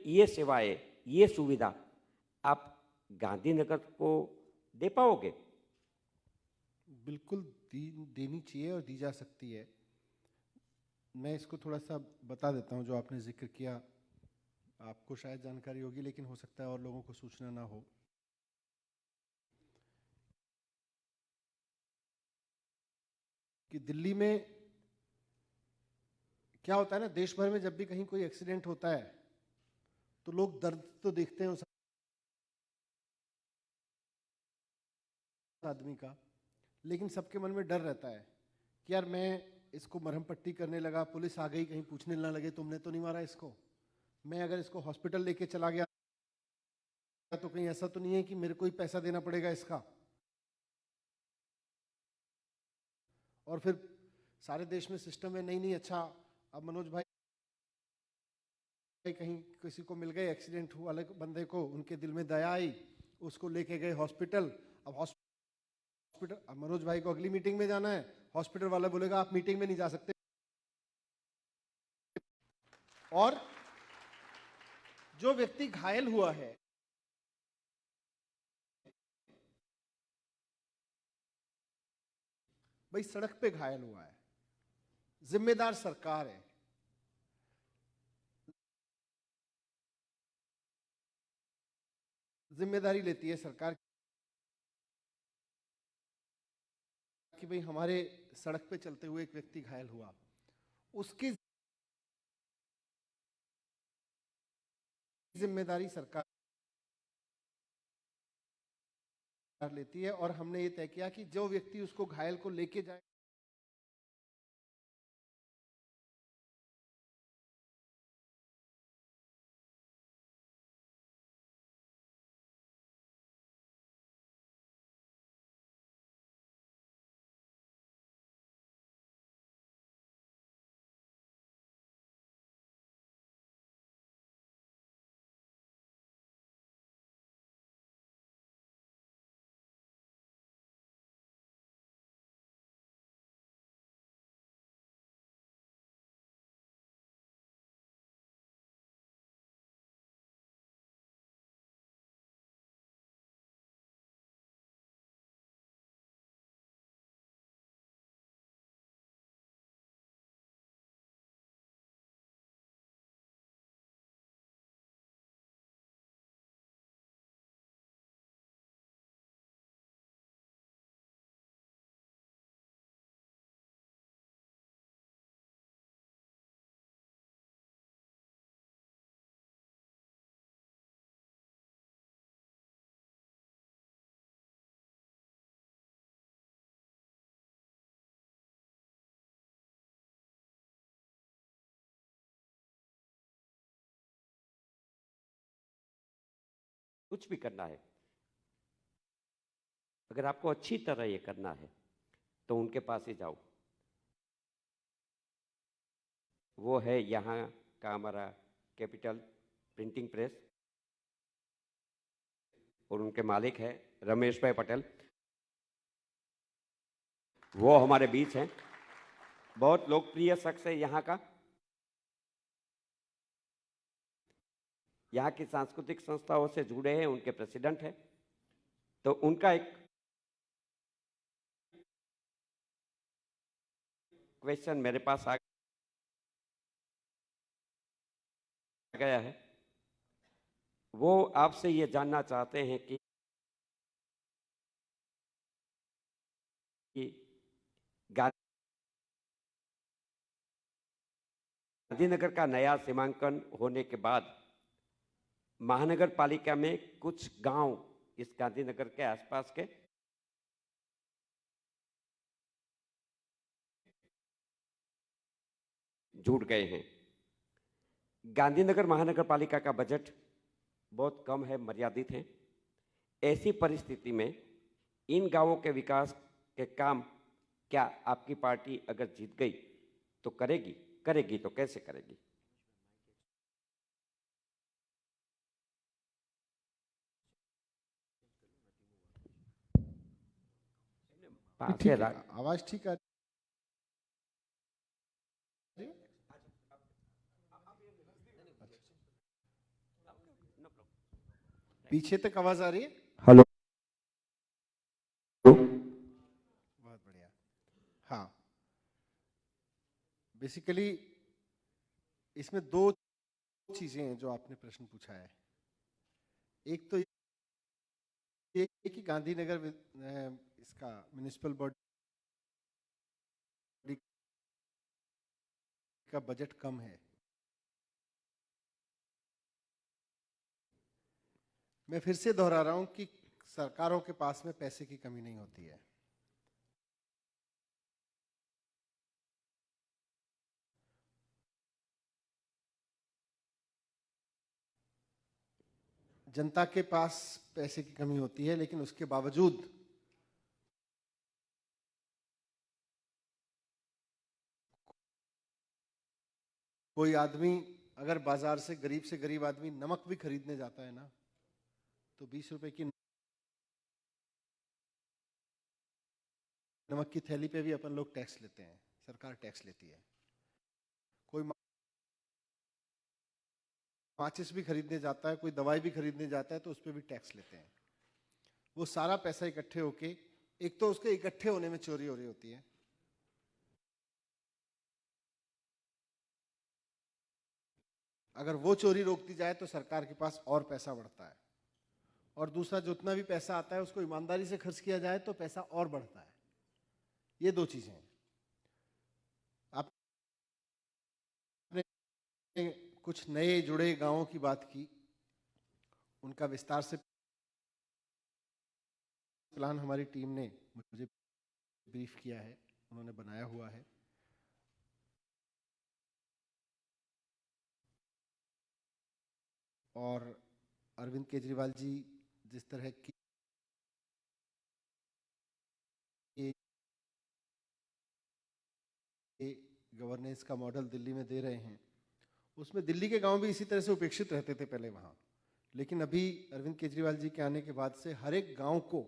ये सेवाएं, ये सुविधा आप गांधीनगर को दे पाओगे? बिल्कुल देनी चाहिए और दी जा सकती है। मैं इसको थोड़ा सा बता देता हूं। जो आपने जिक्र किया, आपको शायद जानकारी होगी, लेकिन हो सकता है और लोगों को सूचना ना हो कि दिल्ली में क्या होता है ना, देश भर में जब भी कहीं कोई एक्सीडेंट होता है तो लोग दर्द तो देखते हैं उस आदमी का, लेकिन सबके मन में डर रहता है कि यार मैं इसको मरहम पट्टी करने लगा, पुलिस आ गई, कहीं पूछने ना लगे तुमने तो नहीं मारा इसको। मैं अगर इसको हॉस्पिटल लेके चला गया तो कहीं ऐसा तो नहीं है कि मेरे को ही पैसा देना पड़ेगा इसका। और फिर सारे देश में सिस्टम है, नहीं नहीं अच्छा, अब मनोज भाई कहीं किसी को मिल गए, एक्सीडेंट हुआ वाले बंदे को, उनके दिल में दया आई, उसको लेके गए हॉस्पिटल। अब हॉस्पिटल, अब मनोज भाई को अगली मीटिंग में जाना है, हॉस्पिटल वाला बोलेगा आप मीटिंग में नहीं जा सकते। और जो व्यक्ति घायल हुआ है, भाई सड़क पे घायल हुआ है, जिम्मेदार सरकार है। जिम्मेदारी लेती है सरकार कि भाई हमारे सड़क पे चलते हुए एक व्यक्ति घायल हुआ, उसकी जिम्मेदारी सरकार लेती है। और हमने ये तय किया कि जो व्यक्ति उसको घायल को लेके जाए, कुछ भी करना है, अगर आपको अच्छी तरह ये करना है तो उनके पास ही जाओ। वो है यहाँ का हमारा कैपिटल प्रिंटिंग प्रेस और उनके मालिक है रमेश भाई पटेल। वो हमारे बीच हैं, बहुत लोकप्रिय शख्स है यहाँ का। यहाँ की सांस्कृतिक संस्थाओं से जुड़े हैं, उनके प्रेसिडेंट हैं। तो उनका एक क्वेश्चन मेरे पास आ गया है। वो आपसे ये जानना चाहते हैं कि गांधीनगर का नया सीमांकन होने के बाद महानगर पालिका में कुछ गांव इस गांधीनगर के आसपास के जुड़ गए हैं। गांधीनगर महानगर पालिका का बजट बहुत कम है, मर्यादित है। ऐसी परिस्थिति में इन गांवों के विकास के काम क्या आपकी पार्टी अगर जीत गई तो करेगी? करेगी तो कैसे करेगी? पास ठीक है है, आवाज ठीक आ रही है? पीछे तक आवाज आ रही है? हेलो, बहुत बढ़िया। हाँ, बेसिकली इसमें दो चीजें हैं जो आपने प्रश्न पूछा है। एक तो ये कि गांधीनगर इसका म्युनिसिपल बॉडी का बजट कम है। मैं फिर से दोहरा रहा हूं कि सरकारों के पास में पैसे की कमी नहीं होती है। जनता के पास पैसे की कमी होती है, लेकिन उसके बावजूद कोई आदमी अगर बाजार से गरीब आदमी नमक भी खरीदने जाता है ना, तो 20 रुपए की नमक की थैली पे भी अपन लोग टैक्स लेते हैं, सरकार टैक्स लेती है। कोई माचिस भी खरीदने जाता है, कोई दवाई भी खरीदने जाता है, तो उस पर भी टैक्स लेते हैं। वो सारा पैसा इकट्ठे होके, एक तो उसके इकट्ठे होने में चोरी हो रही होती है, अगर वो चोरी रोक दी जाए तो सरकार के पास और पैसा बढ़ता है, और दूसरा जो उतना भी पैसा आता है उसको ईमानदारी से खर्च किया जाए तो पैसा और बढ़ता है। ये दो चीजें हैं। आपने कुछ नए जुड़े गांवों की बात की, उनका विस्तार से प्लान हमारी टीम ने मुझे ब्रीफ किया है, उन्होंने बनाया हुआ है। और अरविंद केजरीवाल जी जिस तरह की गवर्नेंस का मॉडल दिल्ली में दे रहे हैं, उसमें दिल्ली के गांव भी इसी तरह से उपेक्षित रहते थे पहले वहां, लेकिन अभी अरविंद केजरीवाल जी के आने के बाद से हर एक गांव को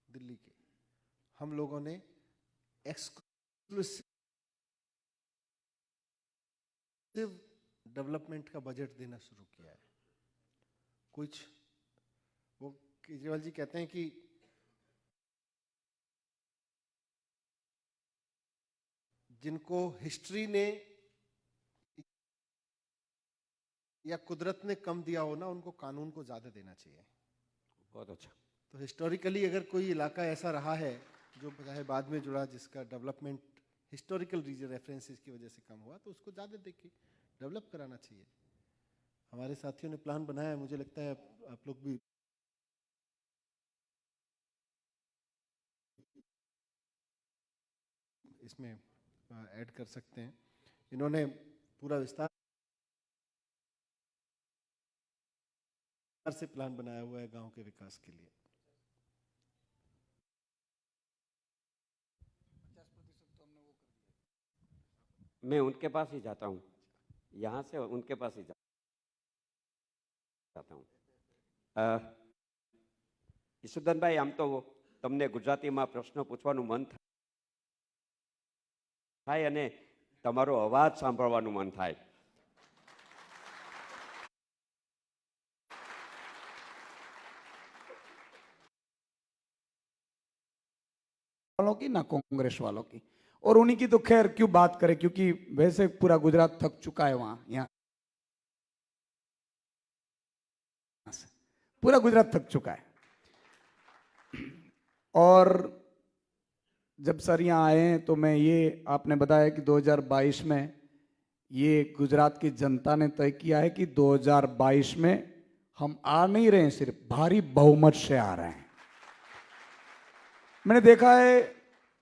दिल्ली के हम लोगों ने एक्सक्लूसिव डेवलपमेंट का बजट देना शुरू किया है। कुछ वो केजरीवाल जी कहते हैं कि जिनको हिस्ट्री ने या कुदरत ने कम दिया हो ना, उनको कानून को ज्यादा देना चाहिए। बहुत अच्छा। तो हिस्टोरिकली अगर कोई इलाका ऐसा रहा है जो चाहे बाद में जुड़ा, जिसका डेवलपमेंट हिस्टोरिकल रीजन रेफरेंसेस की वजह से कम हुआ, तो उसको ज़्यादा देख के डेवलप कराना चाहिए। हमारे साथियों ने प्लान बनाया है, मुझे लगता है आप लोग भी इसमें ऐड कर सकते हैं। इन्होंने पूरा विस्तार से प्लान बनाया हुआ है गांव के विकास के लिए। मैं उनके पास ही जाता हूँ, यहाँ से उनके पास ही जाता हूँ। ઈશુદાનભાઈ, આમ તો તમને ગુજરાતીમાં પ્રશ્ન પૂછવાનું મન થાય અને તમારો અવાજ સાંભળવાનું મન થાય. वालों की ना कांग्रेस वालों की, और उन्हीं की तो खैर क्यों बात करें, क्योंकि वैसे पूरा गुजरात थक चुका है वहां, यहाँ पूरा गुजरात थक चुका है। और जब सर यहाँ आए हैं तो मैं ये, आपने बताया कि 2022 में ये गुजरात की जनता ने तय किया है कि 2022 में हम आ नहीं रहे हैं, सिर्फ भारी बहुमत से आ रहे हैं। मैंने देखा है,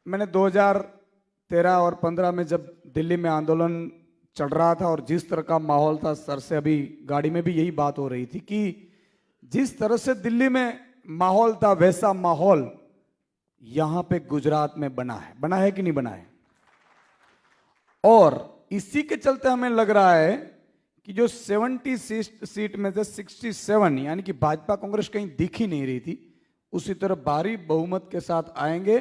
मैंने 2013 और 15 में जब दिल्ली में आंदोलन चल रहा था और जिस तरह का माहौल था, सर से अभी गाड़ी में भी यही बात हो रही थी कि जिस तरह से दिल्ली में माहौल था वैसा माहौल यहां पे गुजरात में बना है कि नहीं बना है। और इसी के चलते हमें लग रहा है कि जो 70 सीट में से 67, यानी कि भाजपा कांग्रेस कहीं दिख ही नहीं रही थी, उसी तरह भारी बहुमत के साथ आएंगे।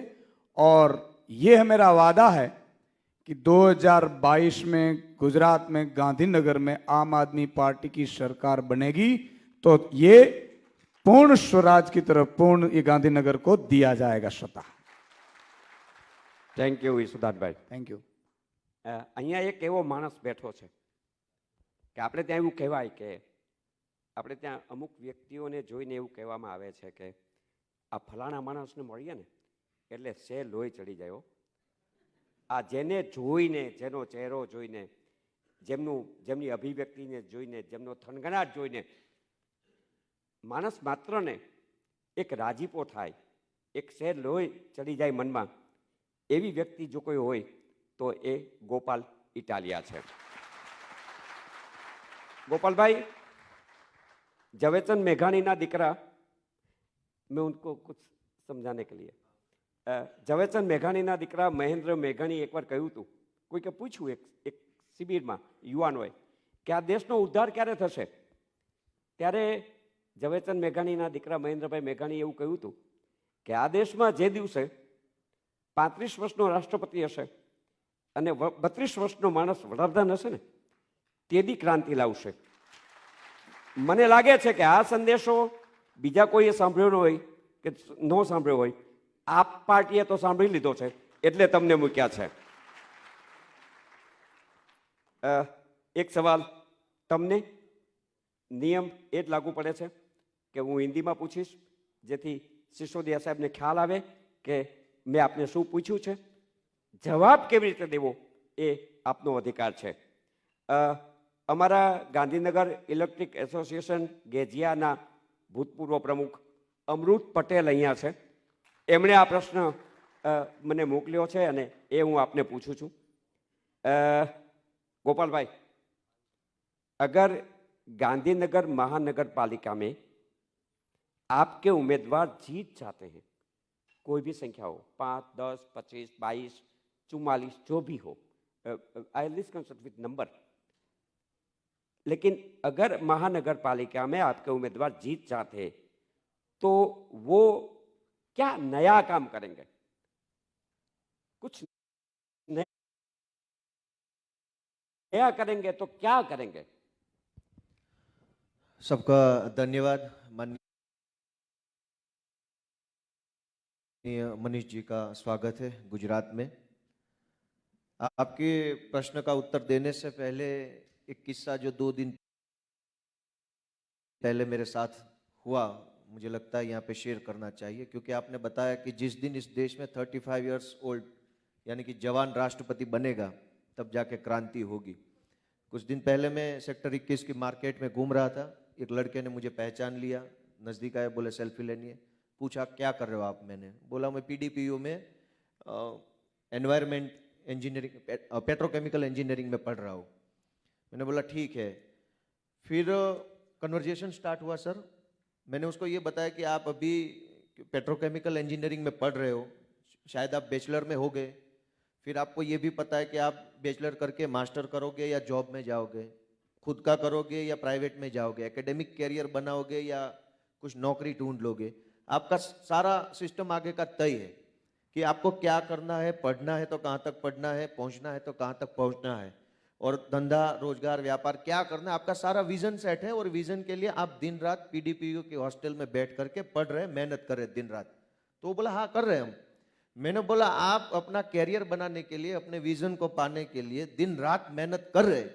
और यह मेरा वादा है कि 2022 में गुजरात में गांधीनगर में आम आदमी पार्टी की सरकार बनेगी तो ये पूर्ण स्वराज की तरफ पूर्ण ये गांधीनगर को दिया जाएगा सत्ता। Thank you Isudanbhai. Thank you. અહીંયા એક એવો માણસ બેઠો છે કે આપણે ત્યાં એવું કહેવાય કે આપણે ત્યાં અમુક વ્યક્તિઓને જોઈને એવું કહેવામાં આવે છે કે આ ફલાણા માણસને મળીએ ને એટલે સે લોહી ચડી જાય. આ જેને જોઈને, જેનો ચહેરો જોઈને, જેમની અભિવ્યક્તિને જોઈને, જેમનો થનગનાટ જોઈને માણસ માત્રને એક રાજીપો થાય, એક શેર લોહી ચડી જાય મનમાં, એવી વ્યક્તિ જો કોઈ હોય તો એ ગોપાલ ઇટાલિયા છે. गोपालभाई, जवेचंद मेघाणी ना दीकरा, मैं उनको कुछ समझाने के लिए, जवेचंद मेघाणी ना दीकरा महेंद्र मेघाणी एक बार कहूँ तू, कोई के पूछू एक शिबिर में युवानोए कि आ देशनो उद्धार क्यारे थशे, त्यारे जवेचंद मेघाणी ना दीकरा महेंद्रभाई मेघाणी एवं कहूँ तू कि आ देश में जे दिवसे 35 वर्षनो राष्ट्रपति हशे अने 32 वर्षनो माणस वडाप्रधान हशे ने तेदी क्रांति लावशे. मने लागे छे कि आ संदेशो बीजा कोईए सांभळ्यो न होय के न सांभळ्यो होय, आप पार्टीए तो सांभળી લીધો છે એટલે તમને મૂક્યા છે. એક સવાલ તમને નિયમ એ જ લાગુ પડે છે કે હું હિન્દીમાં પૂછીશ જેથી સિસોદિયા સાહેબને ખ્યાલ આવે કે મેં આપને શું પૂછ્યું છે. જવાબ કેવી રીતે દેવો એ આપનો અધિકાર છે. અમારા ગાંધીનગર ઇલેક્ટ્રિક એસોસિએશન ગેજિયાના ભૂતપૂર્વ પ્રમુખ અમૃત પટેલ અહીંયા છે. એમણે આ પ્રશ્ન મને મોકલ્યો છે અને એ હું આપને પૂછું છું. गोपालभाई, अगर गांधीनगर महानगर पालिका में आपके उम्मीदवार जीत जाते हैं, कोई भी संख्या हो, 5, 10, 25, 22, 44, जो भी हो, आई लिस्ट कंसर्ट विद नंबर, लेकिन अगर महानगर पालिका में आपके उम्मीदवार जीत जाते हैं तो वो क्या नया काम करेंगे, कुछ नया करेंगे तो क्या करेंगे? सबका धन्यवाद। माननीय मनीष जी का स्वागत है गुजरात में। आपके प्रश्न का उत्तर देने से पहले एक किस्सा जो 2 दिन पहले मेरे साथ हुआ, मुझे लगता है यहाँ पे शेयर करना चाहिए, क्योंकि आपने बताया कि जिस दिन इस देश में 35 इयर्स ओल्ड यानी कि जवान राष्ट्रपति बनेगा तब जाके क्रांति होगी। कुछ दिन पहले मैं सेक्टर 21 की मार्केट में घूम रहा था, एक लड़के ने मुझे पहचान लिया, नज़दीक आए, बोले सेल्फी लेनी है। पूछा क्या कर रहे हो आप? मैंने बोला मैं PDPU में एनवायरनमेंट इंजीनियरिंग पेट्रोकेमिकल इंजीनियरिंग में पढ़ रहा हूँ। मैंने बोला ठीक है। फिर कन्वर्जेशन स्टार्ट हुआ सर। मैंने उसको ये बताया कि आप अभी पेट्रोकेमिकल इंजीनियरिंग में पढ़ रहे हो, शायद आप बैचलर में हो गए, फिर आपको ये भी पता है कि आप बैचलर करके मास्टर करोगे या जॉब में जाओगे, खुद का करोगे या प्राइवेट में जाओगे, एकेडमिक कैरियर बनाओगे या कुछ नौकरी ढूंढ लोगे। आपका सारा सिस्टम आगे का तय है कि आपको क्या करना है, पढ़ना है तो कहाँ तक पढ़ना है, पहुँचना है तो कहाँ तक पहुँचना है, और धंधा रोजगार व्यापार क्या करना है। आपका सारा विजन सेट है और विजन के लिए आप दिन रात पीडीपीयू के हॉस्टल में बैठ करके पढ़ रहे हैं, मेहनत कर रहे हैं दिन रात। तो वो बोला हाँ कर रहे हैं हम। मैंने बोला आप अपना कैरियर बनाने के लिए, अपने विजन को पाने के लिए दिन रात मेहनत कर रहे हैं,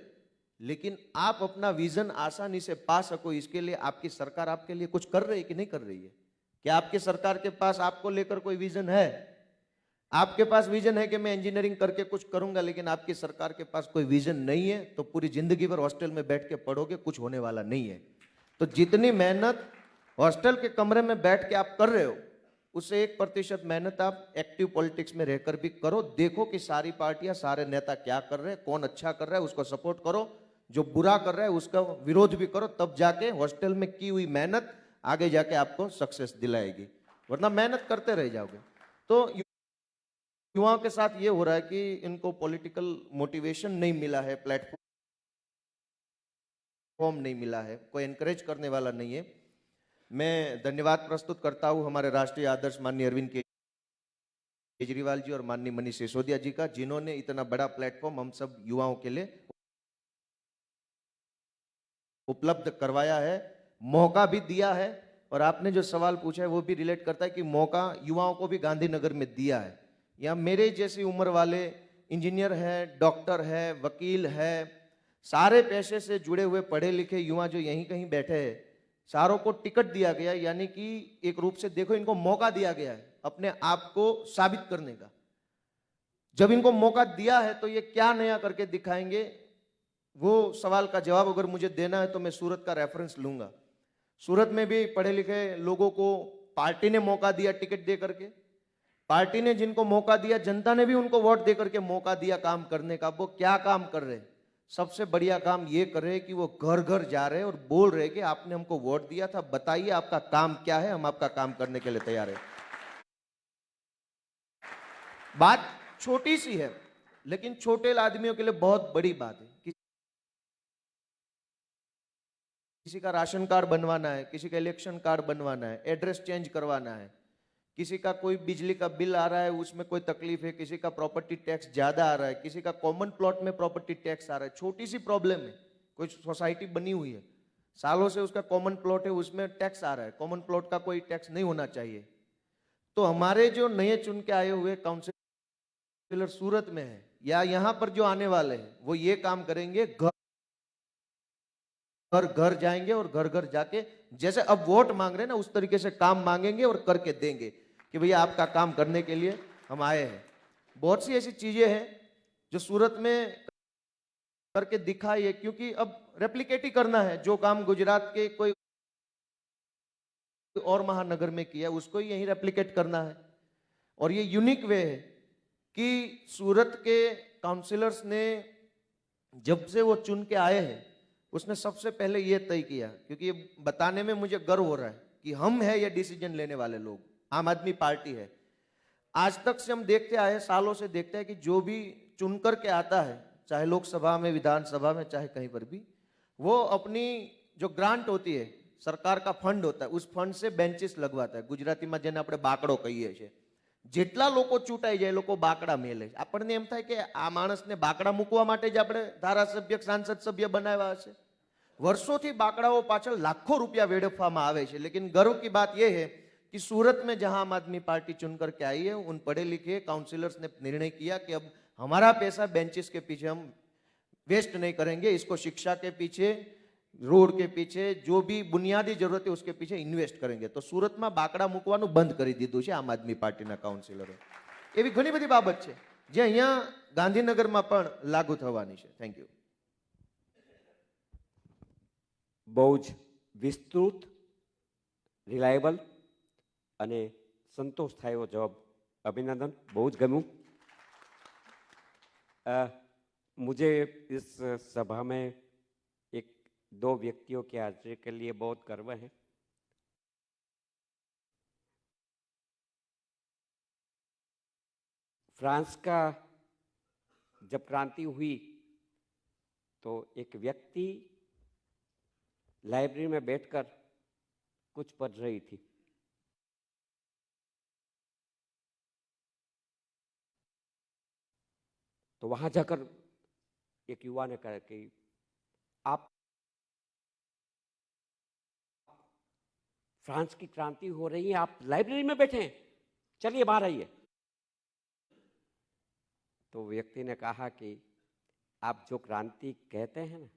लेकिन आप अपना विजन आसानी से पा सको इसके लिए आपकी सरकार आपके लिए कुछ कर रही है कि नहीं कर रही है? क्या आपकी सरकार के पास आपको लेकर कोई विजन है? आपके पास विजन है कि मैं इंजीनियरिंग करके कुछ करूंगा, लेकिन आपकी सरकार के पास कोई विजन नहीं है, तो पूरी जिंदगी भर हॉस्टल में बैठ के पढ़ोगे, कुछ होने वाला नहीं है। तो जितनी मेहनत हॉस्टल के कमरे में बैठ के आप कर रहे हो, उससे 1% मेहनत आप एक्टिव पॉलिटिक्स में रहकर भी करो। देखो कि सारी पार्टियां, सारे नेता क्या कर रहे हैं, कौन अच्छा कर रहा है उसको सपोर्ट करो, जो बुरा कर रहा है उसका विरोध भी करो, तब जाके हॉस्टल में की हुई मेहनत आगे जाके आपको सक्सेस दिलाएगी, वरना मेहनत करते रह जाओगे। तो युवाओं के साथ ये हो रहा है कि इनको पॉलिटिकल मोटिवेशन नहीं मिला है, प्लेटफॉर्म नहीं मिला है, कोई एनकरेज करने वाला नहीं है। मैं धन्यवाद प्रस्तुत करता हूं हमारे राष्ट्रीय आदर्श माननीय अरविंद केजरीवाल जी और माननीय मनीष सिसोदिया जी का, जिन्होंने इतना बड़ा प्लेटफॉर्म हम सब युवाओं के लिए उपलब्ध करवाया है, मौका भी दिया है। और आपने जो सवाल पूछा है वो भी रिलेट करता है कि मौका युवाओं को भी गांधीनगर में दिया है। यहाँ मेरे जैसी उम्र वाले इंजीनियर है, डॉक्टर है, वकील है, सारे पेशे से जुड़े हुए पढ़े लिखे युवा जो यहीं कहीं बैठे हैं, सारों को टिकट दिया गया, यानी कि एक रूप से देखो इनको मौका दिया गया है अपने आप को साबित करने का। जब इनको मौका दिया है तो ये क्या नया करके दिखाएंगे, वो सवाल का जवाब अगर मुझे देना है तो मैं सूरत का रेफरेंस लूंगा। सूरत में भी पढ़े लिखे लोगों को पार्टी ने मौका दिया टिकट दे करके, पार्टी ने जिनको मौका दिया, जनता ने भी उनको वोट दे करके मौका दिया काम करने का। वो क्या काम कर रहे हैं? सबसे बढ़िया काम ये कर रहे हैं कि वो घर घर जा रहे हैं और बोल रहे हैं कि आपने हमको वोट दिया था, बताइए आपका काम क्या है, हम आपका काम करने के लिए तैयार हैं। बात छोटी सी है, लेकिन छोटे आदमियों के लिए बहुत बड़ी बात है। किसी का राशन कार्ड बनवाना है, किसी का इलेक्शन कार्ड बनवाना है, एड्रेस चेंज करवाना है, किसी का कोई बिजली का बिल आ रहा है उसमें कोई तकलीफ है, किसी का प्रॉपर्टी टैक्स ज्यादा आ रहा है, किसी का कॉमन प्लॉट में प्रॉपर्टी टैक्स आ रहा है। छोटी सी प्रॉब्लम है, कोई सोसाइटी बनी हुई है, सालों से उसका कॉमन प्लॉट है, उसमें टैक्स आ रहा है, कॉमन प्लॉट का कोई टैक्स नहीं होना चाहिए। तो हमारे जो नए चुन के आए हुए काउंसिलर सूरत में है या यहाँ पर जो आने वाले हैं, वो ये काम करेंगे, घर घर जाएंगे और घर घर जाके जैसे अब वोट मांग रहे हैं ना, उस तरीके से काम मांगेंगे और करके देंगे कि भैया आपका काम करने के लिए हम आए हैं। बहुत सी ऐसी चीजें हैं जो सूरत में करके दिखाई है, क्योंकि अब रेप्लिकेट ही करना है। जो काम गुजरात के कोई और महानगर में किया उसको यही रेप्लिकेट करना है। और ये यूनिक वे है कि सूरत के काउंसिलर्स ने जब से वो चुन के आए हैं, उसने सबसे पहले ये तय किया, क्योंकि ये बताने में मुझे गर्व हो रहा है कि हम है ये डिसीजन लेने वाले लोग, आम आदमी पार्टी है। आज तक से हम देखते आए, सालों से देखते हैं कि जो भी चुनकर के आता है, चाहे लोकसभा में, विधानसभा में, चाहे कहीं पर भी, वो अपनी जो ग्रांट होती है, सरकार का फंड होता है, उस फंड से बेंचेस लगवाता है। ગુજરાતીમાં જેને આપણે બાકડો કહીએ છીએ, જેટલા લોકો ચૂંટાઈ જાય એ લોકો બાકડા મેલે. આપણને એમ થાય કે આ માણસને બાકડા મૂકવા માટે જ આપણે ધારાસભ્ય, સાંસદ સભ્ય બનાવ્યા હશે. વર્ષોથી બાકડાઓ પાછળ લાખો રૂપિયા વેડફવામાં આવે છે. लेकिन गर्व की बात यह है कि सूरत में जहां आम आदमी पार्टी चुनकर के आई है, उन पढ़े लिखे काउंसिलर्स ने निर्णय किया कि अब हमारा पैसा बेंचेस के पीछे हम वेस्ट नहीं करेंगे, इसको शिक्षा के पीछे, रोड के पीछे, जो भी बुनियादी जरूरत है उसके पीछे इन्वेस्ट करेंगे. तो सूरत में बाकड़ा મૂકવાનું બંધ કરી દીધું છે આમ આદમી પાર્ટીના કાઉન્સિલરો. એવી ઘણી બધી બાબત છે જે અહીંયા ગાંધીનગરમાં પણ લાગુ થવાની છે. Thank you. બહુ જ વિસ્તૃત, રિલાયબલ અને સંતોષ થાય એવો જવાબ. અભિનંદન, બહુ જ ગમ્યું. मुझे इस सभा में एक दो व्यक्तियों के हाजिरी के लिए बहुत गर्व है। फ्रांस का जब क्रांति हुई तो एक व्यक्ति लाइब्रेरी में बैठकर कुछ पढ़ रही थी। तो वहां जाकर एक युवा ने कहा कि आप फ्रांस की क्रांति हो रही है, आप लाइब्रेरी में बैठे हैं, चलिए बाहर आइए। तो व्यक्ति ने कहा कि आप जो क्रांति कहते हैं ना,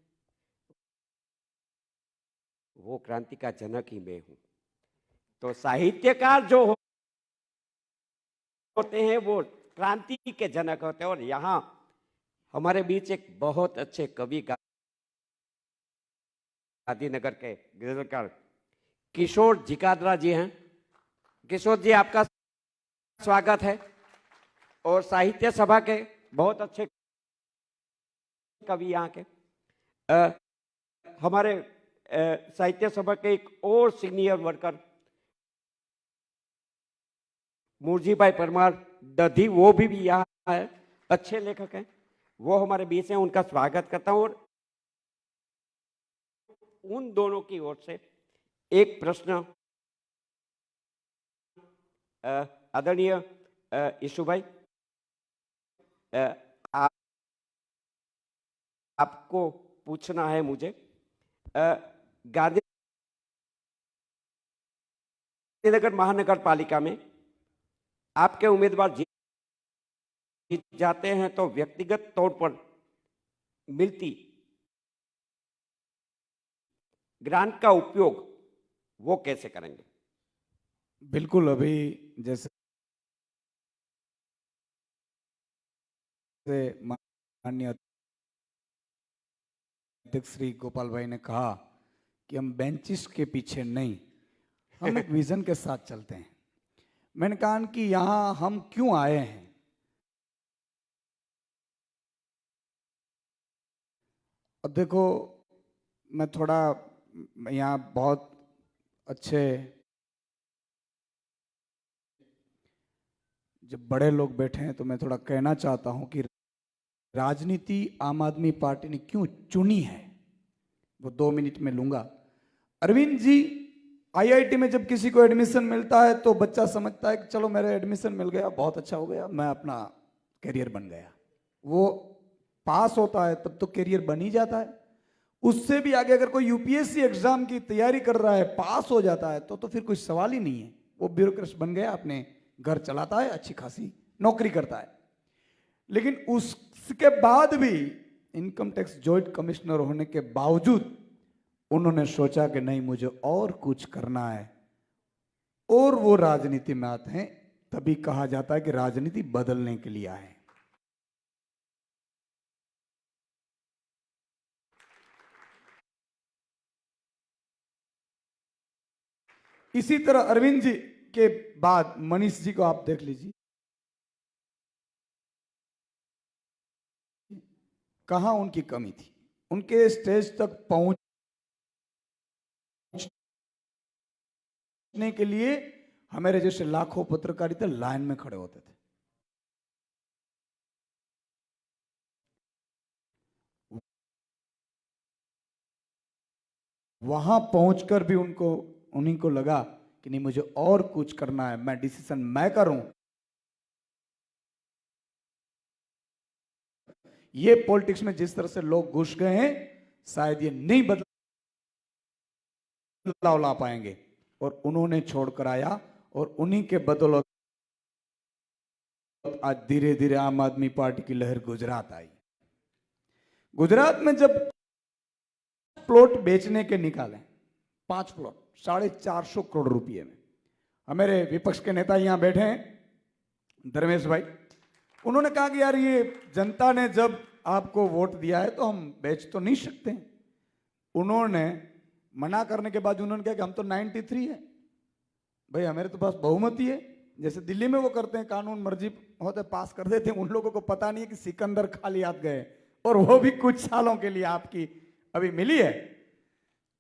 वो क्रांति का जनक ही मैं हूं। तो साहित्यकार जो होते हैं वो क्रांति के जनक होते हैं। और यहां हमारे बीच एक बहुत अच्छे कवि गांधीनगर के गजलकार किशोर जिकाद्रा जी हैं। किशोर जी, आपका स्वागत है। और साहित्य सभा के बहुत अच्छे कवि यहाँ के हमारे साहित्य सभा के एक और सीनियर वर्कर मुरजी भाई परमार दधी, वो भी यहाँ है, अच्छे लेखक हैं, वो हमारे बीच हैं, उनका स्वागत करता हूं। और उन दोनों की ओर से एक प्रश्न आदरणीय ईशु भाई, आपको पूछना है मुझे। गांधीनगर महानगर पालिका में आपके उम्मीदवार जीत जाते हैं तो व्यक्तिगत तौर पर मिलती ग्रांट का उपयोग वो कैसे करेंगे? बिल्कुल, अभी जैसे माननीय अध्यक्ष श्री गोपाल भाई ने कहा कि हम बेंचिस के पीछे नहीं, हम एक विजन के साथ चलते हैं। मैंने कहा कि यहाँ हम क्यों आए हैं। और देखो, मैं थोड़ा यहाँ बहुत अच्छे जब बड़े लोग बैठे हैं तो मैं थोड़ा कहना चाहता हूं कि राजनीति आम आदमी पार्टी ने क्यों चुनी है, वो 2 मिनट में लूंगा। अरविंद जी, आईआईटी में जब किसी को एडमिशन मिलता है तो बच्चा समझता है कि चलो मेरा एडमिशन मिल गया, बहुत अच्छा हो गया, मैं अपना करियर बन गया। वो पास होता है तब तो करियर बन ही जाता है। उससे भी आगे अगर कोई यूपीएससी एग्जाम की तैयारी कर रहा है, पास हो जाता है तो फिर कोई सवाल ही नहीं है, वो ब्यूरोक्रेट बन गया, अपने घर चलाता है, अच्छी खासी नौकरी करता है। लेकिन उसके बाद भी इनकम टैक्स जॉइंट कमिश्नर होने के बावजूद उन्होंने सोचा कि नहीं, मुझे और कुछ करना है, और वो राजनीति में आते हैं। तभी कहा जाता है कि राजनीति बदलने के लिए आए। इसी तरह अरविंद जी के बाद मनीष जी को आप देख लीजिए, कहां उनकी कमी थी। उनके स्टेज तक पहुंचने के लिए हमारे जैसे लाखों पत्रकारिता लाइन में खड़े होते थे। वहां पहुंचकर भी उन्हीं को लगा कि नहीं, मुझे और कुछ करना है, मैं डिसीजन मैं करूं। ये पॉलिटिक्स में जिस तरह से लोग घुस गए हैं, शायद ये नहीं बदलाव ला पाएंगे, और उन्होंने छोड़कर आया, और उन्हीं के बदौलत आज धीरे धीरे आम आदमी पार्टी की लहर गुजरात आई। गुजरात में जब प्लॉट बेचने के निकाले, 5 प्लॉट 450 करोड़ रुपए में, हमारे विपक्ष के नेता यहां बैठे हैं, धर्मेश भाई, उन्होंने कहा कि यार ये जनता ने जब आपको वोट दिया है तो हम बेच तो नहीं सकते। उन्होंने मना करने के बाद उन्होंने कहा कि हम तो 93 है भाई, हमारे तो पास बहुमती है, जैसे दिल्ली में वो करते हैं, कानून मर्जी होते पास कर देते हैं, उन लोगों को पता नहीं है कि सिकंदर खाली हाथ गए, और वो भी कुछ सालों के लिए आपकी अभी मिली है।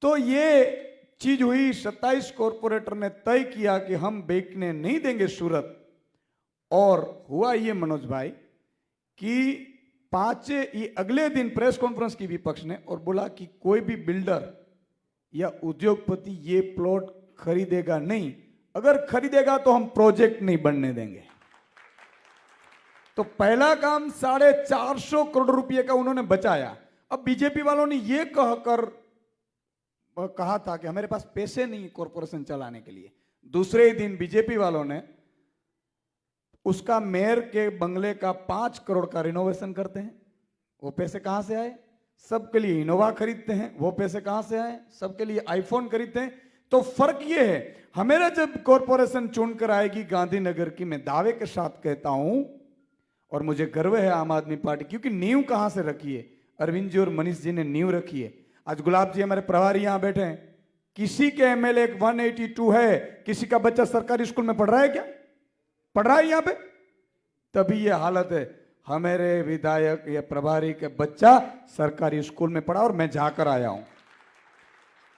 तो ये चीज हुई, 27 कॉरपोरेटर ने तय किया कि हम बेचने नहीं देंगे सूरत। और हुआ ये मनोज भाई कि ये अगले दिन प्रेस कॉन्फ्रेंस की विपक्ष ने और बोला कि कोई भी बिल्डर या उद्योगपति ये प्लॉट खरीदेगा नहीं, अगर खरीदेगा तो हम प्रोजेक्ट नहीं बनने देंगे। तो पहला काम 450 करोड़ रुपए का उन्होंने बचाया। अब बीजेपी वालों ने ये कहकर कहा था कि हमारे पास पैसे नहीं कॉरपोरेशन चलाने के लिए। दूसरे ही दिन बीजेपी वालों ने उसका मेयर के बंगले का 5 करोड़ का रिनोवेशन करते हैं। वो पैसे कहां से आए? सबके लिए इनोवा खरीदते हैं। वो पैसे कहां से आए? सबके लिए आईफोन खरीदते हैं। तो फर्क ये है, हमें जब कॉरपोरेशन चुनकर आएगी गांधीनगर की, मैं दावे के साथ कहता हूं और मुझे गर्व है आम आदमी पार्टी, क्योंकि नींव कहां से रखी है? अरविंद जी और मनीष जी ने नींव रखी है। आज गुलाब जी हमारे प्रभारी यहां बैठे हैं, किसी के एमएलए 182 है, किसी का बच्चा सरकारी स्कूल में पढ़ रहा है क्या? पढ़ रहा है यहां पे? तभी ये हालत है। हमारे विधायक या प्रभारी के बच्चा सरकारी स्कूल में पढ़ा और मैं जाकर आया हूं।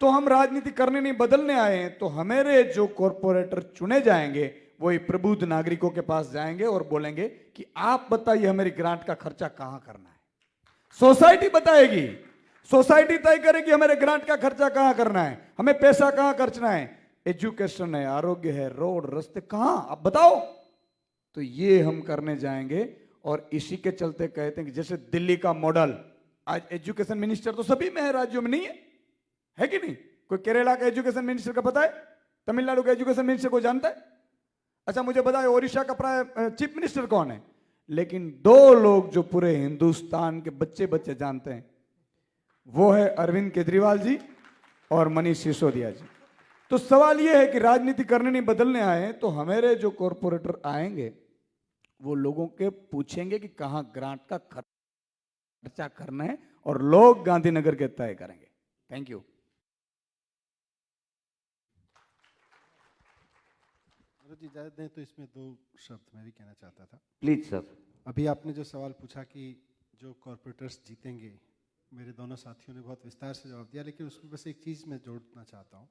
तो हम राजनीति करने नहीं, बदलने आए हैं। तो हमारे जो कॉरपोरेटर चुने जाएंगे वही प्रबुद्ध नागरिकों के पास जाएंगे और बोलेंगे कि आप बताइए हमारी ग्रांट का खर्चा कहां करना है। सोसाइटी बताएगी, सोसाइटी तय करेगी हमारे ग्रांट का खर्चा कहां करना है, हमें पैसा कहां खर्चना है, एजुकेशन है, आरोग्य है, रोड रास्ते कहां, आप बताओ। तो ये हम करने जाएंगे। और इसी के चलते कहते हैं कि जैसे दिल्ली का मॉडल, आज एजुकेशन मिनिस्टर तो सभी में है, राज्यों में नहीं है कि नहीं? कोई केरला का एजुकेशन मिनिस्टर का पता है? तमिलनाडु का एजुकेशन मिनिस्टर को जानता है? अच्छा मुझे बताए ओडिशा का चीफ मिनिस्टर कौन है? लेकिन 2 लोग जो पूरे हिंदुस्तान के बच्चे बच्चे जानते हैं, वो है अरविंद केजरीवाल जी और मनीष सिसोदिया जी। तो सवाल यह है कि राजनीति करने नहीं, बदलने आए हैं। तो हमारे जो कॉरपोरेटर आएंगे वो लोगों के पूछेंगे कि कहां ग्रांट का खर्चा करना है, और लोग गांधीनगर के तय करेंगे। Thank you. जी इजाजत दें तो इसमें 2 शब्द मैं भी कहना चाहता था। Please sir. अभी आपने जो सवाल पूछा कि जो कॉरपोरेटर्स जीतेंगे, मेरे दोनों साथियों ने बहुत विस्तार से जवाब दिया, लेकिन उसमें बस एक चीज़ मैं जोड़ना चाहता हूँ।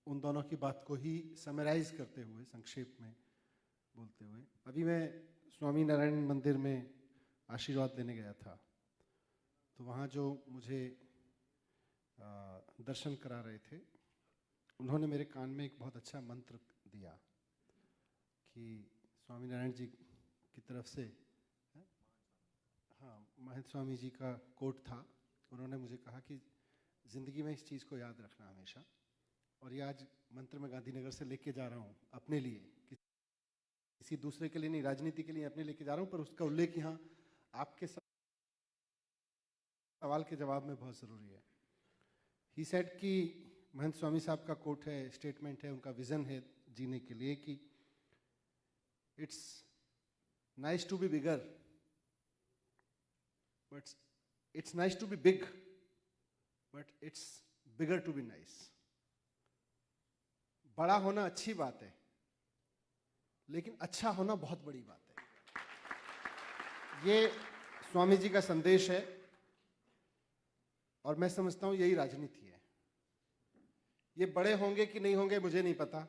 उन दोनों की बात को ही समराइज करते हुए, संक्षेप में बोलते हुए, अभी मैं स्वामी नारायण मंदिर में आशीर्वाद लेने गया था। तो वहाँ जो मुझे दर्शन करा रहे थे, उन्होंने मेरे कान में एक बहुत अच्छा मंत्र दिया कि स्वामी नारायण जी की तरफ से, हाँ, महंत स्वामी जी का कोट था। उन्होंने मुझे कहा कि ज़िंदगी में इस चीज़ को याद रखना हमेशा, और ये आज मंत्र में गांधीनगर से लेके जा रहा हूँ अपने लिए, किसी दूसरे के लिए नहीं, राजनीति के लिए अपने लेके जा रहा हूँ, पर उसका उल्लेख यहाँ आपके सवाल के जवाब में बहुत ज़रूरी है। ही सेड कि महंत स्वामी साहब का कोट है, स्टेटमेंट है, उनका विज़न है जीने के लिए कि it's nice to be bigger, but it's nice to be big, but it's bigger to be nice. बड़ा होना अच्छी बात है, लेकिन अच्छा होना बहुत बड़ी बात है। ये स्वामी जी का संदेश है, और मैं समझता हूं यही राजनीति है। ये बड़े होंगे कि नहीं होंगे मुझे नहीं पता,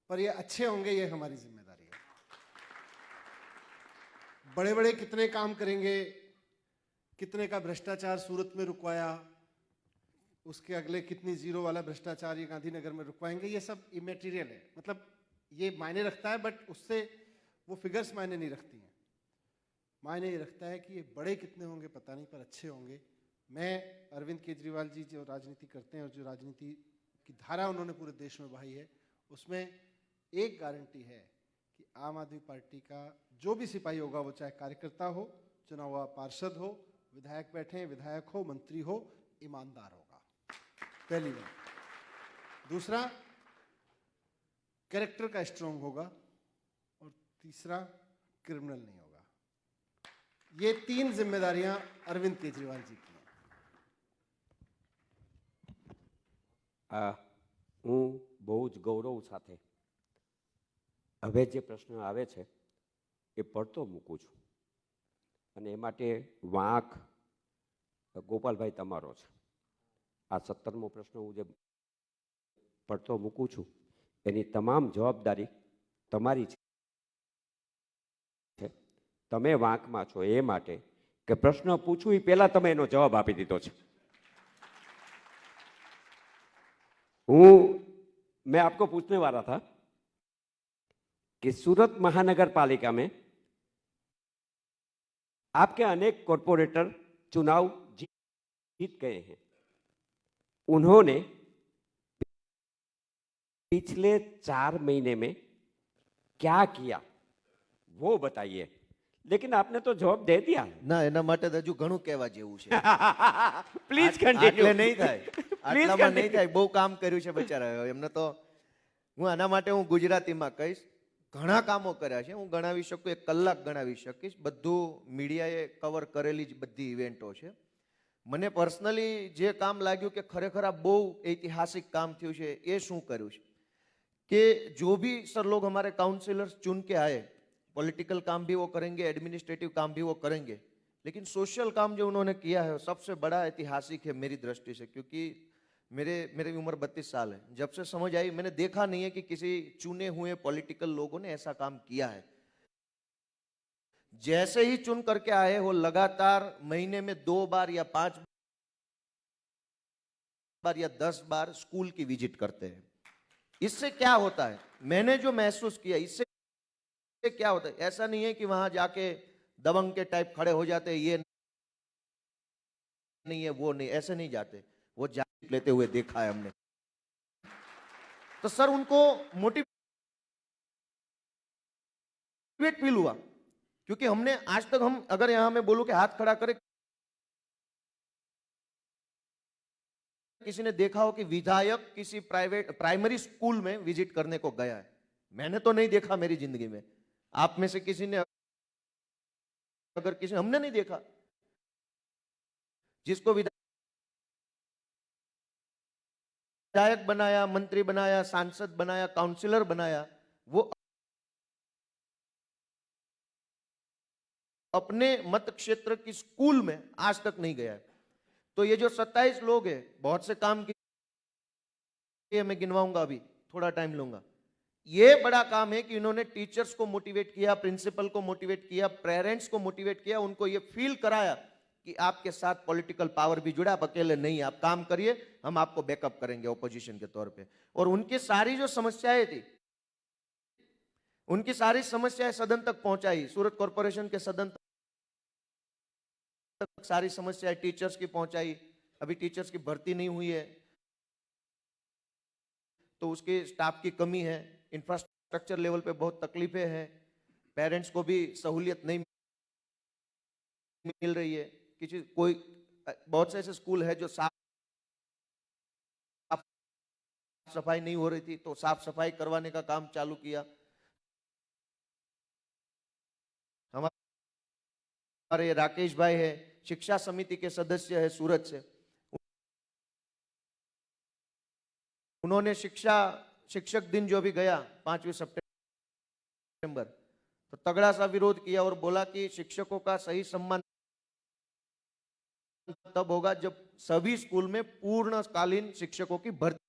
पर ये अच्छे होंगे, ये हमारी जिम्मेदारी है। बड़े बड़े कितने काम करेंगे, कितने का भ्रष्टाचार सूरत में रुकवाया, उसके अगले कितनी जीरो वाला भ्रष्टाचार ये गांधीनगर में रुकवाएंगे, ये सब इमेटीरियल है। मतलब ये मायने रखता है, बट उससे वो फिगर्स मायने नहीं रखती हैं। मायने ये रखता है कि ये बड़े कितने होंगे पता नहीं, पर अच्छे होंगे। मैं अरविंद केजरीवाल जी जो राजनीति करते हैं और जो राजनीति की धारा उन्होंने पूरे देश में बहाई है, उसमें एक गारंटी है कि आम आदमी पार्टी का जो भी सिपाही होगा, वो चाहे कार्यकर्ता हो, चुना हुआ पार्षद हो, विधायक बैठे हैं, विधायक हो, मंत्री हो, ईमानदार होगा, पहली बात। दूसरा, कैरेक्टर का स्ट्रॉन्ग होगा, और तीसरा, क्रिमिनल नहीं होगा। ये 3 जिम्मेदारियां अरविंद केजरीवाल जी की हैं। હું બહુ જ ગૌરવ સાથે હવે જે પ્રશ્ન આવે છે એ પડતો મૂકું છું અને એ માટે વાંક ગોપાલભાઈ તમારો છે. આ 17મો પ્રશ્ન હું જે પડતો મૂકું છું એની તમામ જવાબદારી તમારી છે. તમે વાંકમાં છો એ માટે કે પ્રશ્ન પૂછું એ પહેલા તમે એનો જવાબ આપી દીધો છે. मैं आपको पूछने वाला था कि सूरत महानगर पालिका में आपके अनेक कॉरपोरेटर चुनाव जीत गए हैं. उन्होंने पिछले 4 महीने में क्या किया वो बताइए. लेकिन आपने तो जवाब दे दिया. ના એના માટે તો હજુ ઘણું કહેવા જેવું છે. પ્લીઝ આટલે કન્ટિન્યુ. નહીં થાય, આટલામાં નહીં થાય. બહુ કામ કર્યું છે બચારા એમને. તો હું આના માટે હું ગુજરાતીમાં કહીશ. ઘણા કામો કર્યા છે, હું ગણાવી શકું, 1 કલાક ગણાવી શકીશ. બધું મીડિયાએ કવર કરેલી જ બધી ઇવેન્ટો છે. મને પર્સનલી જે કામ લાગ્યું કે ખરેખર આ બહુ ઐતિહાસિક કામ થયું છે એ શું કર્યું છે कि जो भी सर लोग हमारे काउंसिलर्स चुन के आए, पॉलिटिकल काम भी वो करेंगे, एडमिनिस्ट्रेटिव काम भी वो करेंगे, लेकिन सोशल काम जो उन्होंने किया है सबसे बड़ा ऐतिहासिक है मेरी दृष्टि से. क्योंकि मेरी उम्र 32 साल है. जब से समझ आई मैंने देखा नहीं है कि किसी चुने हुए पॉलिटिकल लोगों ने ऐसा काम किया है. जैसे ही चुन करके आए वो लगातार महीने में 2 बार या 5 बार या 10 बार स्कूल की विजिट करते हैं. इससे क्या होता है, मैंने जो महसूस किया, इससे क्या होता है, ऐसा नहीं है कि वहां जाके दबंग के टाइप खड़े हो जाते हैं, ये नहीं है वो नहीं, ऐसे नहीं जाते. वो जाके लेते हुए देखा है हमने. तो सर उनको मोटिवेट फील हुआ. क्योंकि हमने आज तक, हम अगर यहां मैं बोलूं कि हाथ खड़ा करे, किसी ने देखा हो कि विधायक किसी प्राइमरी स्कूल में विजिट करने को गया है? मैंने तो नहीं देखा मेरी जिंदगी में. आप में से किसी ने, अगर किसी, हमने नहीं देखा. जिसको विधायक बनाया, मंत्री बनाया, सांसद बनाया, काउंसिलर बनाया, वो अपने मत क्षेत्र की स्कूल में आज तक नहीं गया है. तो ये जो 27 लोग हैं, बहुत से काम किए, मैं गिनवाऊंगा, अभी थोड़ा टाइम लूंगा. ये बड़ा काम है कि इन्होंने टीचर्स को मोटिवेट किया, प्रिंसिपल को मोटिवेट किया, पेरेंट्स को मोटिवेट किया, उनको ये फील कराया कि आपके साथ पॉलिटिकल पावर भी जुड़ा, आप अकेले नहीं, आप काम करिए, हम आपको बैकअप करेंगे ऑपोजिशन के तौर पे. और उनकी सारी जो समस्याएं थी, उनकी सारी समस्याएं सदन तक पहुंचाई. सूरत कॉर्पोरेशन के सदन तक सारी समस्याएं टीचर्स की पहुंचाई. अभी टीचर्स की भर्ती नहीं हुई है तो उसके स्टाफ की कमी है. इंफ्रास्ट्रक्चर लेवल पे बहुत तकलीफें हैं. पेरेंट्स को भी सहूलियत नहीं मिल रही है. बहुत से ऐसे स्कूल है जो साफ सफाई नहीं हो रही थी, तो साफ सफाई करवाने का काम चालू किया. हमारे राकेश भाई है, शिक्षा समिति के सदस्य है सूरत से. उन्होंने शिक्षक दिन जो भी गया 5 सितंबर, तो तगड़ा सा विरोध किया और बोला कि शिक्षकों का सही सम्मान तब होगा जब सभी स्कूल में पूर्णकालीन शिक्षकों की भर्ती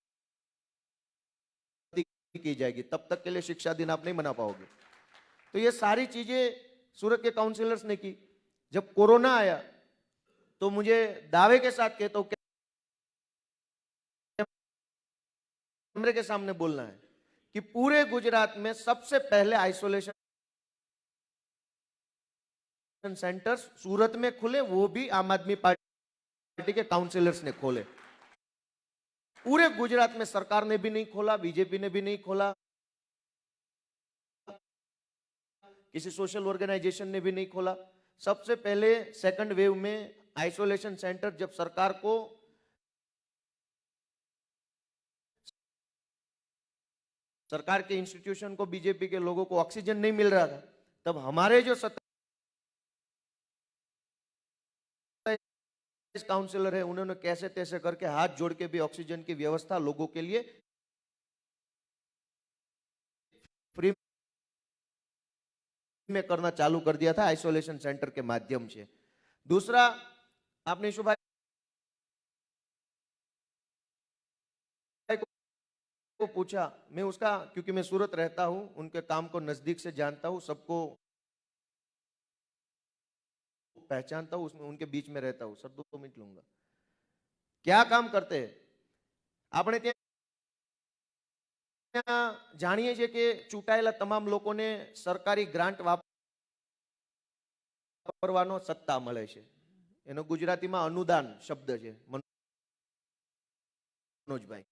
की जाएगी. तब तक के लिए शिक्षा दिन आप नहीं मना पाओगे. तो ये सारी चीजें सूरत के काउंसिलर्स ने की. जब कोरोना आया तो मुझे दावे के साथ कहता हूं, कैमरे के सामने बोलना है कि पूरे गुजरात में सबसे पहले आइसोलेशन सेंटर्स सूरत में खुले, वो भी आम आदमी पार्टी के काउंसिलर्स ने खोले. पूरे गुजरात में सरकार ने भी नहीं खोला, बीजेपी ने भी नहीं खोला, किसी सोशल ऑर्गेनाइजेशन ने भी नहीं खोला. सबसे पहले सेकंड वेव में आइसोलेशन सेंटर, जब सरकार को सरकार के इंस्टीट्यूशन को, बीजेपी के लोगों को ऑक्सीजन नहीं मिल रहा था, तब हमारे जो 27 काउंसिलर है उन्होंने कैसे तैसे करके हाथ जोड़ के भी ऑक्सीजन की व्यवस्था लोगों के लिए फ्री में करना चालू कर दिया था आइसोलेशन सेंटर के माध्यम से। दूसरा, आपने शुभा को पूछा, मैं उसका, क्योंकि मैं सूरत रहता हूं, उनके काम को नजदीक से जानता हूं, सबको पहचानता हूं, उसमें उनके बीच में रहता हूं। सर 2 मिनट लूंगा। क्या काम करते हैं આપણે ત્યાં જાણીએ છીએ કે ચૂંટાયેલા તમામ લોકોને સરકારી ગ્રાન્ટ વાપરવાનો સત્તા મળે છે, એનો ગુજરાતીમાં અનુદાન શબ્દ છે મનોજભાઈ।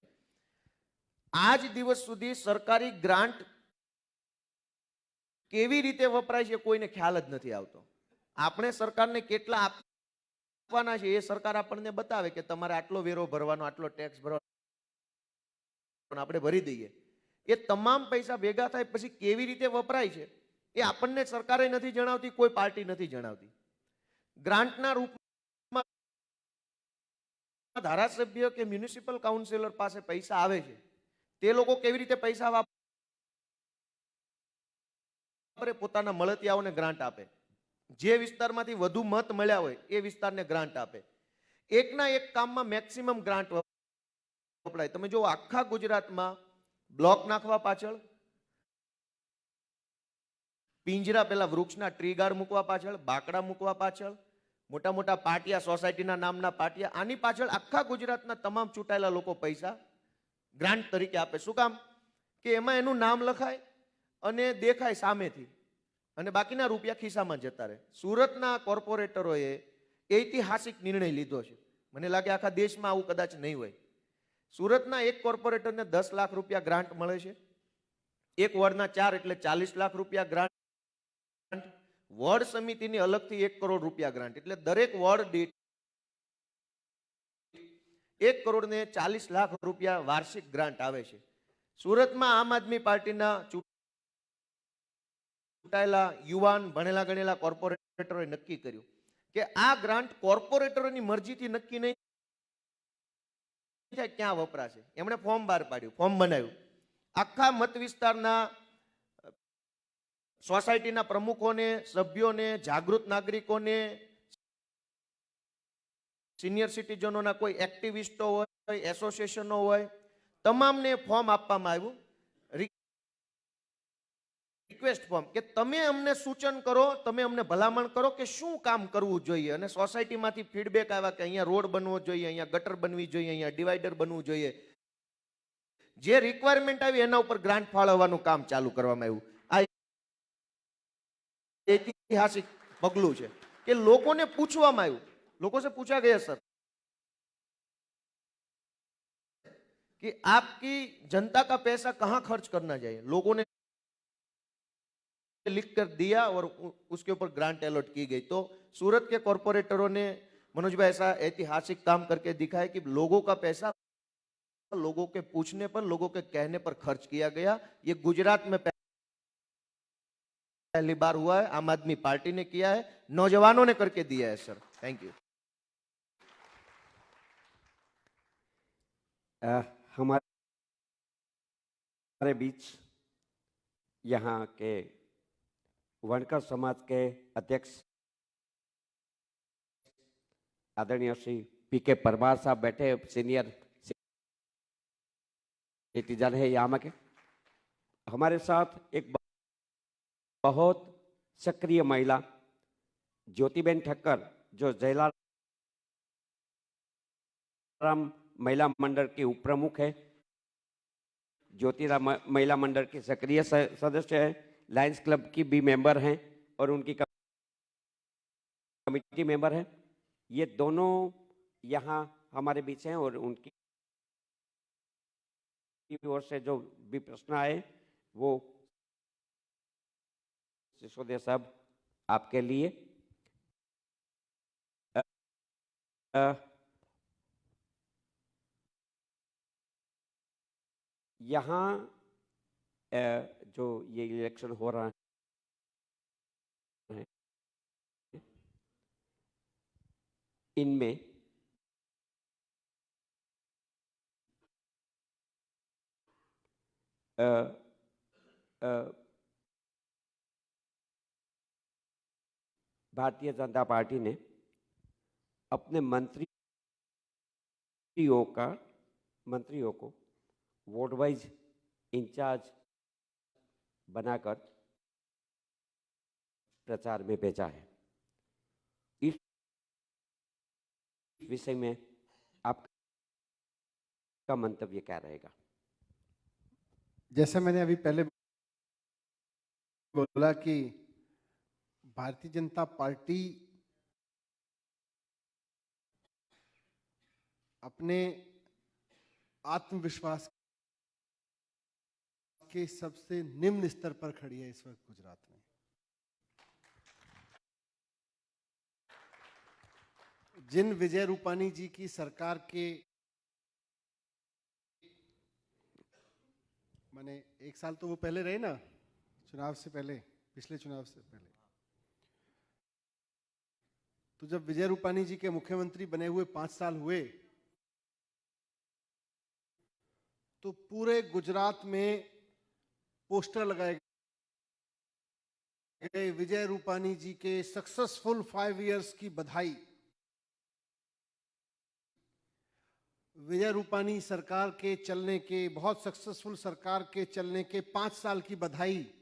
આજ દિવસ સુધી સરકારી ગ્રાન્ટ કેવી રીતે વપરાય છે કોઈને ખ્યાલ જ નથી આવતો। આપણે સરકારને કેટલા આપવાના છે એ સરકાર આપણને બતાવે કે તમારે આટલો વેરો ભરવાનો, આટલો ટેક્સ ભરવાનો, આપણે ભરી દઈએ। એ તમામ પૈસા ભેગા થાય પછી કેવી રીતે વપરાય છે એ આપણને સરકારે નથી જણાવતી, કોઈ પાર્ટી નથી જણાવતી। ગ્રાન્ટના રૂપમાં ધારાસભ્ય કે મ્યુનિસિપલ કાઉન્સિલર પાસે પૈસા આવે છે, તે લોકો કેવી રીતે પૈસા વાપરે, પોતાના મળતિયાઓને ગ્રાન્ટ આપે, જે વિસ્તારમાંથી વધુ મત મળ્યા હોય એ વિસ્તારને ગ્રાન્ટ આપે। એકના એક કામમાં મેક્સિમમ ગ્રાન્ટ વપરાય। તમે જો આખા ગુજરાતમાં બ્લોક નાખવા પાછળ, પિંજરા પેલા વૃક્ષના ટ્રી ગાર્ડ મૂકવા પાછળ, બાકડા મૂકવા પાછળ, મોટા મોટા પાટિયા, સોસાયટીના નામના પાટિયા, આની પાછળ આખા ગુજરાતના તમામ ચૂંટાયેલા લોકો પૈસા ગ્રાન્ટ તરીકે આપે। શું કામ? કે એમાં એનું નામ લખાય અને દેખાય સામેથી, અને બાકીના રૂપિયા ખિસ્સામાં જતા રહે। સુરતના કોર્પોરેટરોએ ઐતિહાસિક નિર્ણય લીધો છે, મને લાગે આખા દેશમાં આવું કદાચ નહીં હોય। સુરતના એક કોર્પોરેટરને 10 લાખ રૂપિયા ગ્રાન્ટ મળે છે, એક વોર્ડના 4 એટલે 40 લાખ રૂપિયા ગ્રાન્ટ, વોર્ડ સમિતિની અલગથી 1 કરોડ રૂપિયા ગ્રાન્ટ, એટલે દરેક વોર્ડ દીઠ 1 કરોડ ને 40 લાખ રૂપિયા વાર્ષિક ગ્રાન્ટ આવે છે। સુરતમાં આમ આદમી પાર્ટીના ચૂંટાયેલા યુવાન ભણેલા ગણેલા કોર્પોરેટરોએ નક્કી કર્યું કે આ ગ્રાન્ટ કોર્પોરેટરોની મરજીથી નક્કી નહીં થાય ક્યાં વપરાશે। એમણે ફોર્મ બહાર પાડ્યું, ફોર્મ બનાવ્યું, આખા મત વિસ્તારના સોસાયટીના પ્રમુખોને, સભ્યોને, જાગૃત નાગરિકોને, સિનિયર સિટીઝનોના કોઈ એક્ટિવિસ્ટો હોય, એસોસિએશનો હોય, તમામને ફોર્મ આપવામાં આવ્યું, રિક્વેસ્ટ ફોર્મ, કે તમે અમને સૂચન કરો, તમે અમને ભલામણ કરો કે શું કામ કરવું જોઈએ। અને સોસાયટીમાંથી ફીડબેક આવ્યા કે અહીંયા રોડ બનવો જોઈએ, અહીંયા ગટર બનવી જોઈએ, અહીંયા ડિવાઈડર બનવું જોઈએ। જે રિક્વાયરમેન્ટ આવી એના ઉપર ગ્રાન્ટ ફાળવવાનું કામ ચાલુ કરવામાં આવ્યું। આ ऐतिहासिक पगलू है कि लोगों ने पूछवामां आव्युं, लोगों से पूछा गया सर कि आपकी जनता का पैसा कहां खर्च करना चाहिए, लोगों ने लिख कर दिया और उसके ऊपर ग्रांट अलॉट की गई। तो सूरत के कॉर्पोरेटरों ने, मनोज भाई, ऐसा ऐतिहासिक काम करके दिखाया कि लोगों का पैसा लोगों के पूछने पर, लोगों के कहने पर खर्च किया गया। ये गुजरात में पहली बार हुआ है, आम आदमी पार्टी ने किया है, नौजवानों ने करके दिया है सर। Thank you. हमारे बीच यहाँ के वणकर समाज के अध्यक्ष आदरणीय श्री पी.के. परमार साहब बैठे, सीनियर सिटीजन है यहाँ के। हमारे साथ एक बहुत सक्रिय महिला ज्योतिबेन ठक्कर, जो जयलाराम महिला मंडल की उपप्रमुख है, ज्योतिराम महिला मंडल की सक्रिय सदस्य है, लायंस क्लब की भी मेंबर हैं और उनकी कमिटी मेंबर है। ये दोनों यहाँ हमारे बीच हैं और उनकी ओर से जो भी प्रश्न आए वो सिसोदिया साहब आपके लिए। यहाँ जो ये इलेक्शन हो रहा है, इनमें भारतीय जनता पार्टी ने अपने मंत्रियों को वोट वाइज इंचार्ज बनाकर प्रचार में भेजा है। इस विषय में आपका मंतव्य क्या रहेगा? जैसा मैंने अभी पहले बोला कि भारतीय जनता पार्टी अपने आत्मविश्वास के सबसे निम्न स्तर पर खड़ी है इस वक्त गुजरात में। जिन विजय रूपानी जी की सरकार के माने 1 साल तो वो पहले रहे ना, चुनाव से पहले, पिछले चुनाव से पहले, तो जब विजय रूपानी जी के मुख्यमंत्री बने हुए 5 साल हुए तो पूरे गुजरात में पोस्टर लगाए गए विजय रूपानी जी के सक्सेसफुल 5 इयर्स की बधाई, विजय रूपानी सरकार के चलने के, बहुत सक्सेसफुल सरकार के चलने के 5 साल की बधाई।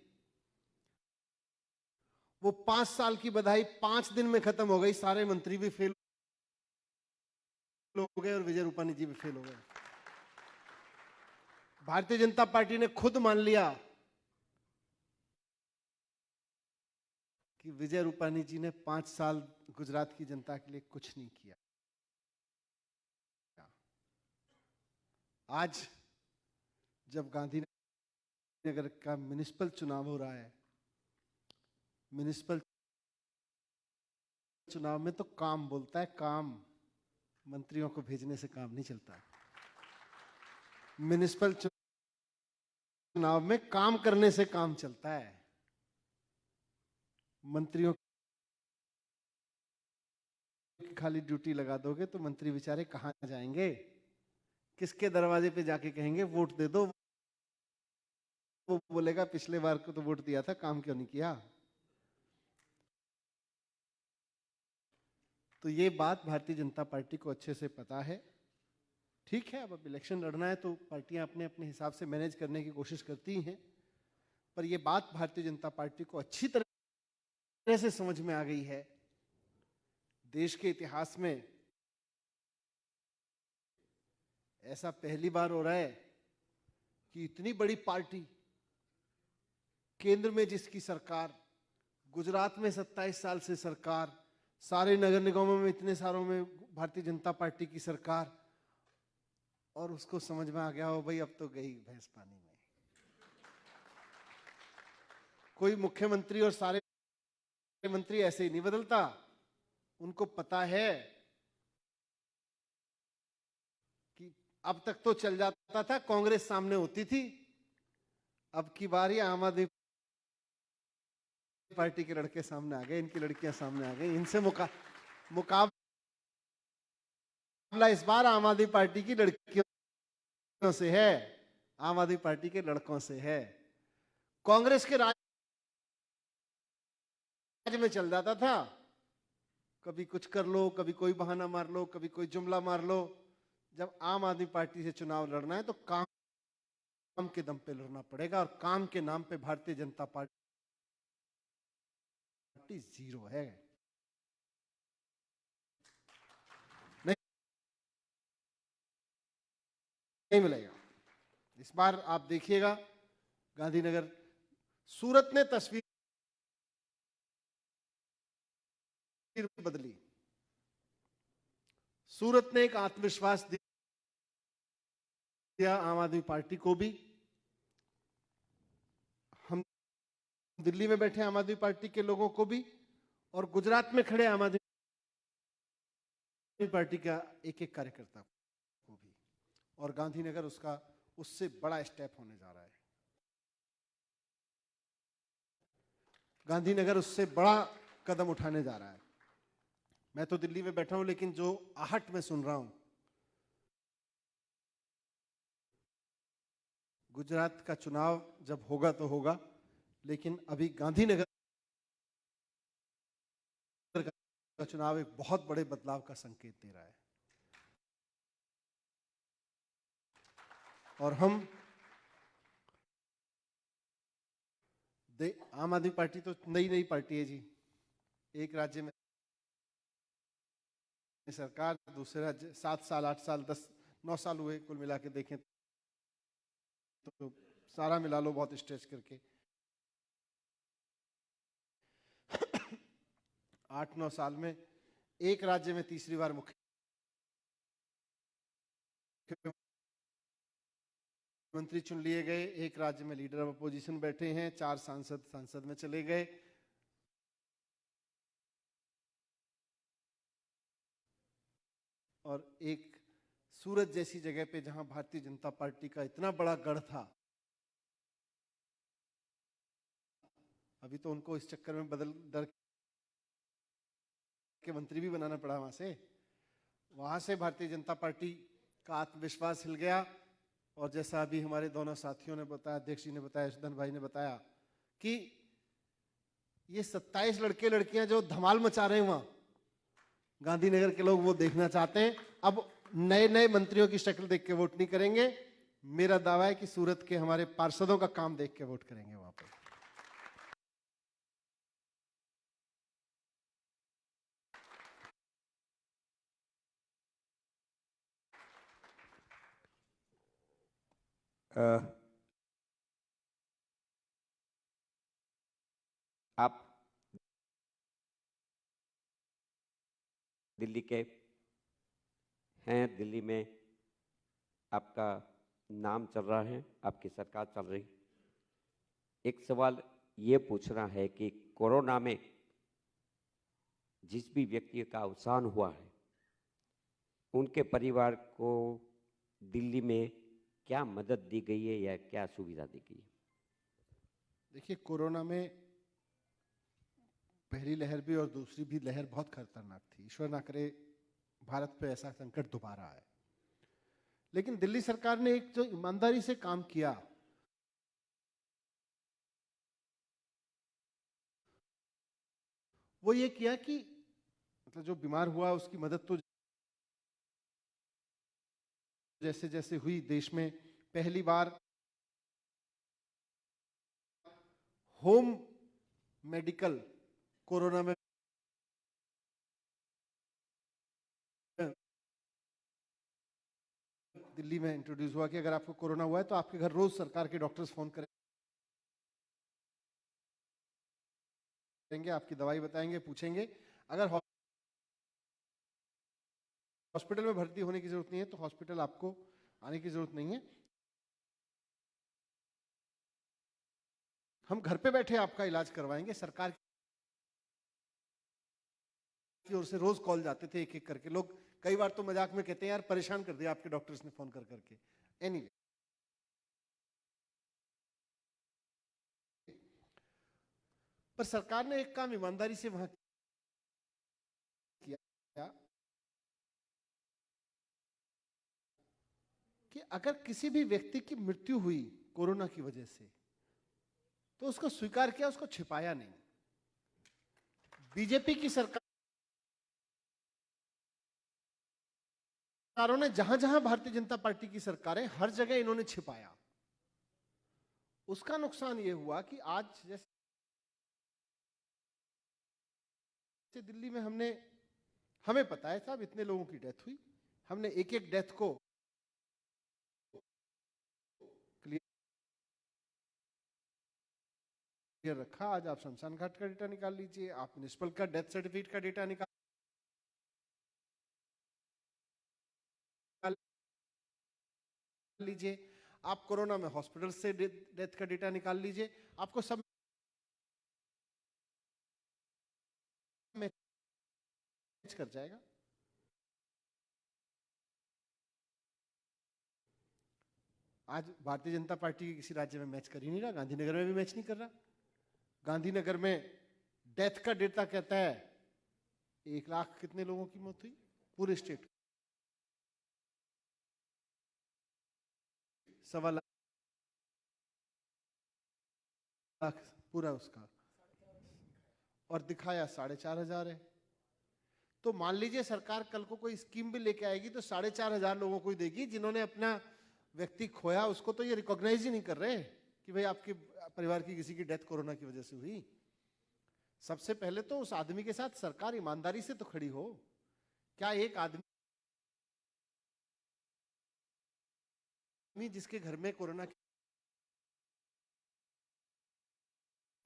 वो 5 साल की बधाई 5 दिन में खत्म हो गई। सारे मंत्री भी फेल हो गए और विजय रूपानी जी भी फेल हो गए। भारतीय जनता पार्टी ने खुद मान लिया कि विजय रूपानी जी ने 5 साल गुजरात की जनता के लिए कुछ नहीं किया। आज जब गांधीनगर का म्युनिसिपल चुनाव हो रहा है, म्युनिसिपल चुनाव में तो काम बोलता है, काम, मंत्रियों को भेजने से काम नहीं चलता। म्युनिसिपल चुनाव में काम करने से काम चलता है। मंत्रियों की खाली ड्यूटी लगा दोगे तो मंत्री बेचारे कहां जाएंगे, किसके दरवाजे पे जाके कहेंगे वोट दे दो? वो बोलेगा पिछले बार को तो वोट दिया था, काम क्यों नहीं किया? तो ये बात भारतीय जनता पार्टी को अच्छे से पता है। ठीक है, अब इलेक्शन लड़ना है तो पार्टियां अपने अपने हिसाब से मैनेज करने की कोशिश करती हैं, पर यह बात भारतीय जनता पार्टी को अच्छी तरह से समझ में आ गई है। देश के इतिहास में ऐसा पहली बार हो रहा है कि इतनी बड़ी पार्टी, केंद्र में जिसकी सरकार, गुजरात में 27 साल से सरकार, सारे नगर निगमों में इतने सारों में भारतीय जनता पार्टी की सरकार, और उसको समझ में आ गया हो भाई अब तो गई भैंस पानी में। कोई मुख्यमंत्री और सारे मंत्री ऐसे ही नहीं बदलता। उनको पता है कि अब तक तो चल जाता था, कांग्रेस सामने होती थी, अब की बारी आम आदमी पार्टी के लड़के सामने आ गए, इनकी लड़कियां सामने आ गई। इनसे मुकाबला इस बार आम आदमी पार्टी की लड़कियों से है, आम आदमी पार्टी के लड़कों से है। कांग्रेस के राज में चल जाता था, कभी कुछ कर लो, कभी कोई बहाना मार लो, कभी कोई जुमला मार लो। जब आम आदमी पार्टी से चुनाव लड़ना है तो काम के दम पे लड़ना पड़ेगा, और काम के नाम पे भारतीय जनता पार्टी जीरो है। नहीं मिलेगा। इस बार आप देखिएगा, गांधीनगर, सूरत ने तस्वीर बदली। सूरत ने एक आत्मविश्वास दिया आम आदमी पार्टी को भी। हम दिल्ली में बैठे आम आदमी पार्टी के लोगों को भी, और गुजरात में खड़े आम आदमी पार्टी का एक एक कार्यकर्ता को भी। और गांधीनगर उससे बड़ा स्टेप होने जा रहा है। गांधीनगर उससे बड़ा कदम उठाने जा रहा है। मैं तो दिल्ली में बैठा हूं, लेकिन जो आहट में सुन रहा हूं, गुजरात का चुनाव जब होगा तो होगा, लेकिन अभी गांधीनगर का चुनाव एक बहुत बड़े बदलाव का संकेत दे रहा है और हम आम आदमी पार्टी तो नई पार्टी है जी। एक राज्य में सरकार, दूसरे राज्य 7 साल 8 साल 10 9 साल हुए कुल मिला के देखें तो सारा मिला लो बहुत स्ट्रेच करके 8-9 साल में एक राज्य में तीसरी बार मुख्यमंत्री चुन लिए गए, एक राज्य में लीडर ऑफ अपोजिशन बैठे हैं, 4 सांसद संसद में चले गए। और एक सूरत जैसी जगह पे जहां भारतीय जनता पार्टी का इतना बड़ा गढ़ था, अभी तो उनको इस चक्कर में बदल डर के मंत्री भी बनाना पड़ा वहां से भारतीय जनता पार्टी का आत्मविश्वास हिल गया। और जैसा अभी हमारे दोनों साथियों ने बताया, अध्यक्ष जी ने बताया, यशोधन भाई ने बताया कि ये 27 लड़के लड़कियां जो धमाल मचा रहे हैं वहां गांधीनगर के लोग, वो देखना चाहते हैं। अब नए मंत्रियों की शक्ल देख के वोट नहीं करेंगे। मेरा दावा है कि सूरत के हमारे पार्षदों का काम देख के वोट करेंगे वहां पर। आप दिल्ली के हैं, दिल्ली में आपका नाम चल रहा है, आपकी सरकार चल रही। एक सवाल ये पूछना है कि कोरोना में जिस भी व्यक्ति का अवसान हुआ है उनके परिवार को दिल्ली में क्या मदद दी गई है या क्या सुविधा दी गई है? देखिए, कोरोना में पहली लहर भी और दूसरी भी लहर बहुत खतरनाक थी। ईश्वर ना करे भारत पे ऐसा संकट दोबारा आए। लेकिन दिल्ली सरकार ने एक जो ईमानदारी से काम किया, वो ये किया कि मतलब जो बीमार हुआ उसकी मदद तो जैसे जैसे हुई, देश में पहली बार होम मेडिकल कोरोना में दिल्ली में इंट्रोड्यूस हुआ कि अगर आपको कोरोना हुआ है तो आपके घर रोज सरकार के डॉक्टर्स फोन करेंगे, आपकी दवाई बताएंगे, पूछेंगे। अगर हॉस्पिटल में भर्ती होने की जरूरत नहीं है तो हॉस्पिटल आपको आने की जरूरत नहीं है, हम घर पे बैठे आपका इलाज करवाएंगे। सरकार की ओर से रोज कॉल जाते थे एक एक करके। लोग कई बार तो मजाक में कहते हैं यार परेशान कर दिया आपके डॉक्टर्स ने फोन कर करके। एनीवे, पर सरकार ने एक काम ईमानदारी से वहां किया कि अगर किसी भी व्यक्ति की मृत्यु हुई कोरोना की वजह से तो उसको स्वीकार किया, उसको छिपाया नहीं। बीजेपी की सरकारों ने जहां जहां भारतीय जनता पार्टी की सरकारें, हर जगह इन्होंने छिपाया। उसका नुकसान यह हुआ कि आज जैसे दिल्ली में हमें पता है साहब इतने लोगों की डेथ हुई, हमने एक एक डेथ को क्लियर रखा। आज आप शमशान घाट का डेटा निकाल लीजिए, आप म्युनिसिपल का डेथ सर्टिफिकेट का डेटा निकाल लीजिए, आप कोरोना में हॉस्पिटल से डेथ का डेटा निकाल लीजिए, आपको सब मैच कर जाएगा। आज भारतीय जनता पार्टी के किसी राज्य में मैच कर ही नहीं रहा, गांधीनगर में भी मैच नहीं कर रहा। गांधीनगर में डेथ का डेटा कहता है 1 लाख कितने लोगों की मौत हुई पूरे स्टेट, 1.25 लाख पूरा उसका, और दिखाया 4,500 है। तो मान लीजिए सरकार कल को कोई स्कीम भी लेके आएगी तो 4,500 लोगों को ही देगी, जिन्होंने अपना व्यक्ति खोया उसको तो ये रिकॉग्नाइज ही नहीं कर रहे कि भाई आपके परिवार की किसी की डेथ कोरोना की वजह से हुई। सबसे पहले तो उस आदमी के साथ सरकार ईमानदारी से तो खड़ी हो। क्या एक आदमी जिसके घर में कोरोना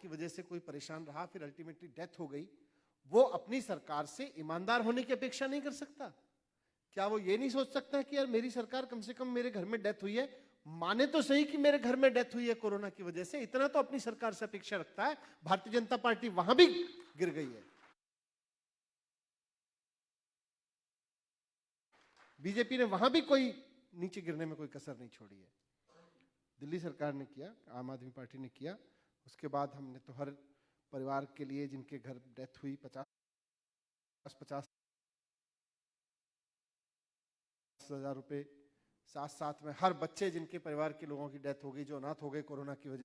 की वजह से कोई परेशान रहा, फिर अल्टीमेटली डेथ हो गई, वो अपनी सरकार से ईमानदार होने की अपेक्षा नहीं कर सकता? क्या वो ये नहीं सोच सकता कि यार मेरी सरकार कम से कम मेरे घर में डेथ हुई है, माने तो सही कि मेरे घर में डेथ हुई है कोरोना की वजह से, इतना तो अपनी सरकार से अपेक्षा रखता है। भारतीय जनता पार्टी वहां भी गिर गई है। बीजेपी ने वहां भी कोई नीचे गिरने में कोई कसर नहीं छोड़ी है। दिल्ली सरकार ने किया, आम आदमी पार्टी ने किया, उसके बाद हमने तो हर परिवार के लिए जिनके घर डेथ हुई 50,000 रुपए, साथ साथ में हर बच्चे जिनके परिवार के लोगों की डेथ हो गई, जो अनाथ हो गए कोरोना की वजह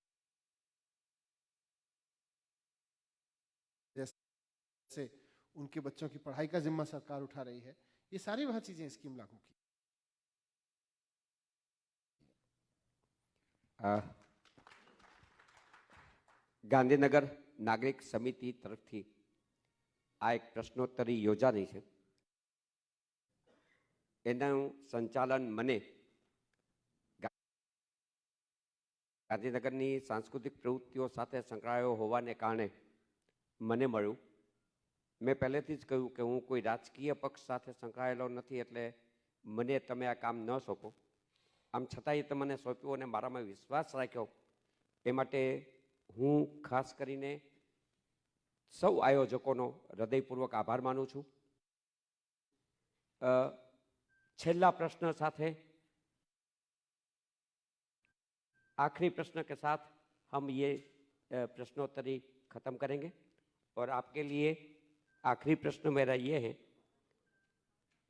से, उनके बच्चों की पढ़ाई का जिम्मा सरकार उठा रही है। ये सारी वहां चीजें स्कीम लागू की। ગાંધીનગર નાગરિક સમિતિ તરફથી આ એક પ્રશ્નોત્તરી યોજાની છે, એનું સંચાલન મને ગાંધીનગરની સાંસ્કૃતિક પ્રવૃત્તિઓ સાથે સંકળાયો હોવાને કારણે મને મળ્યું. મેં પહેલેથી જ કહ્યું કે હું કોઈ રાજકીય પક્ષ સાથે સંકળાયેલો નથી, એટલે મને તમે આ કામ ન સોંપો. આમ છતાંય તમને સોંપ્યું અને મારામાં વિશ્વાસ રાખ્યો એ માટે હું ખાસ કરીને સૌ આયોજકોનો હૃદયપૂર્વક આભાર માનું છું. છેલ્લા પ્રશ્ન સાથે, आखिरी प्रश्न के साथ हम ये प्रश्नोत्तरी खत्म करेंगे. और आपके लिए आखिरी प्रश्न मेरा ये है,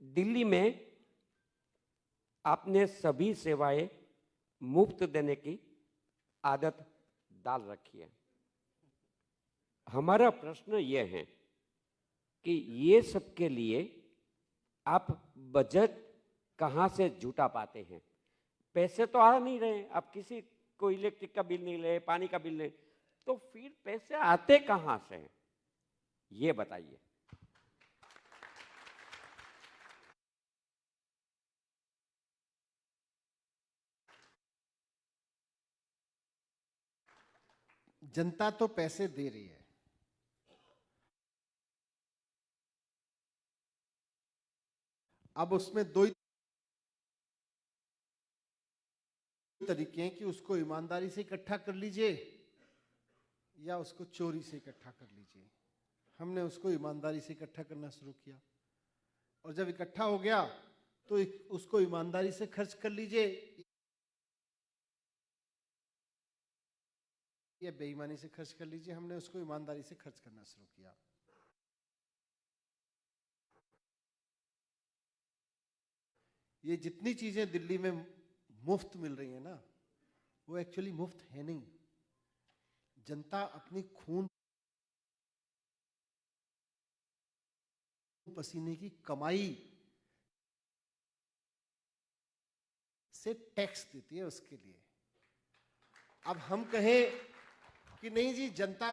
दिल्ली में आपने सभी सेवाएं मुफ्त देने की आदत डाल रखी है. हमारा प्रश्न ये है कि ये सबके लिए आप बजट कहाँ से जुटा पाते हैं? पैसे तो आ नहीं रहे, आप किसी को इलेक्ट्रिक का बिल नहीं ले, पानी का बिल नहीं, तो फिर पैसे आते कहाँ से हैं, ये बताइए. जनता तो पैसे दे रही है, अब उसमें दो ही तरीके हैं कि उसको ईमानदारी से इकट्ठा कर लीजिए या उसको चोरी से इकट्ठा कर लीजिए. हमने उसको ईमानदारी से इकट्ठा करना शुरू किया, और जब इकट्ठा हो गया तो उसको ईमानदारी से खर्च कर लीजिए या बेईमानी से खर्च कर लीजिए. हमने उसको ईमानदारी से खर्च करना शुरू किया. ये जितनी चीजें दिल्ली में मुफ्त मिल रही है ना, वो एक्चुअली मुफ्त है नहीं. जनता अपनी खून पसीने की कमाई से टैक्स देती है उसके लिए. अब हम कहें कि नहीं जी, जनता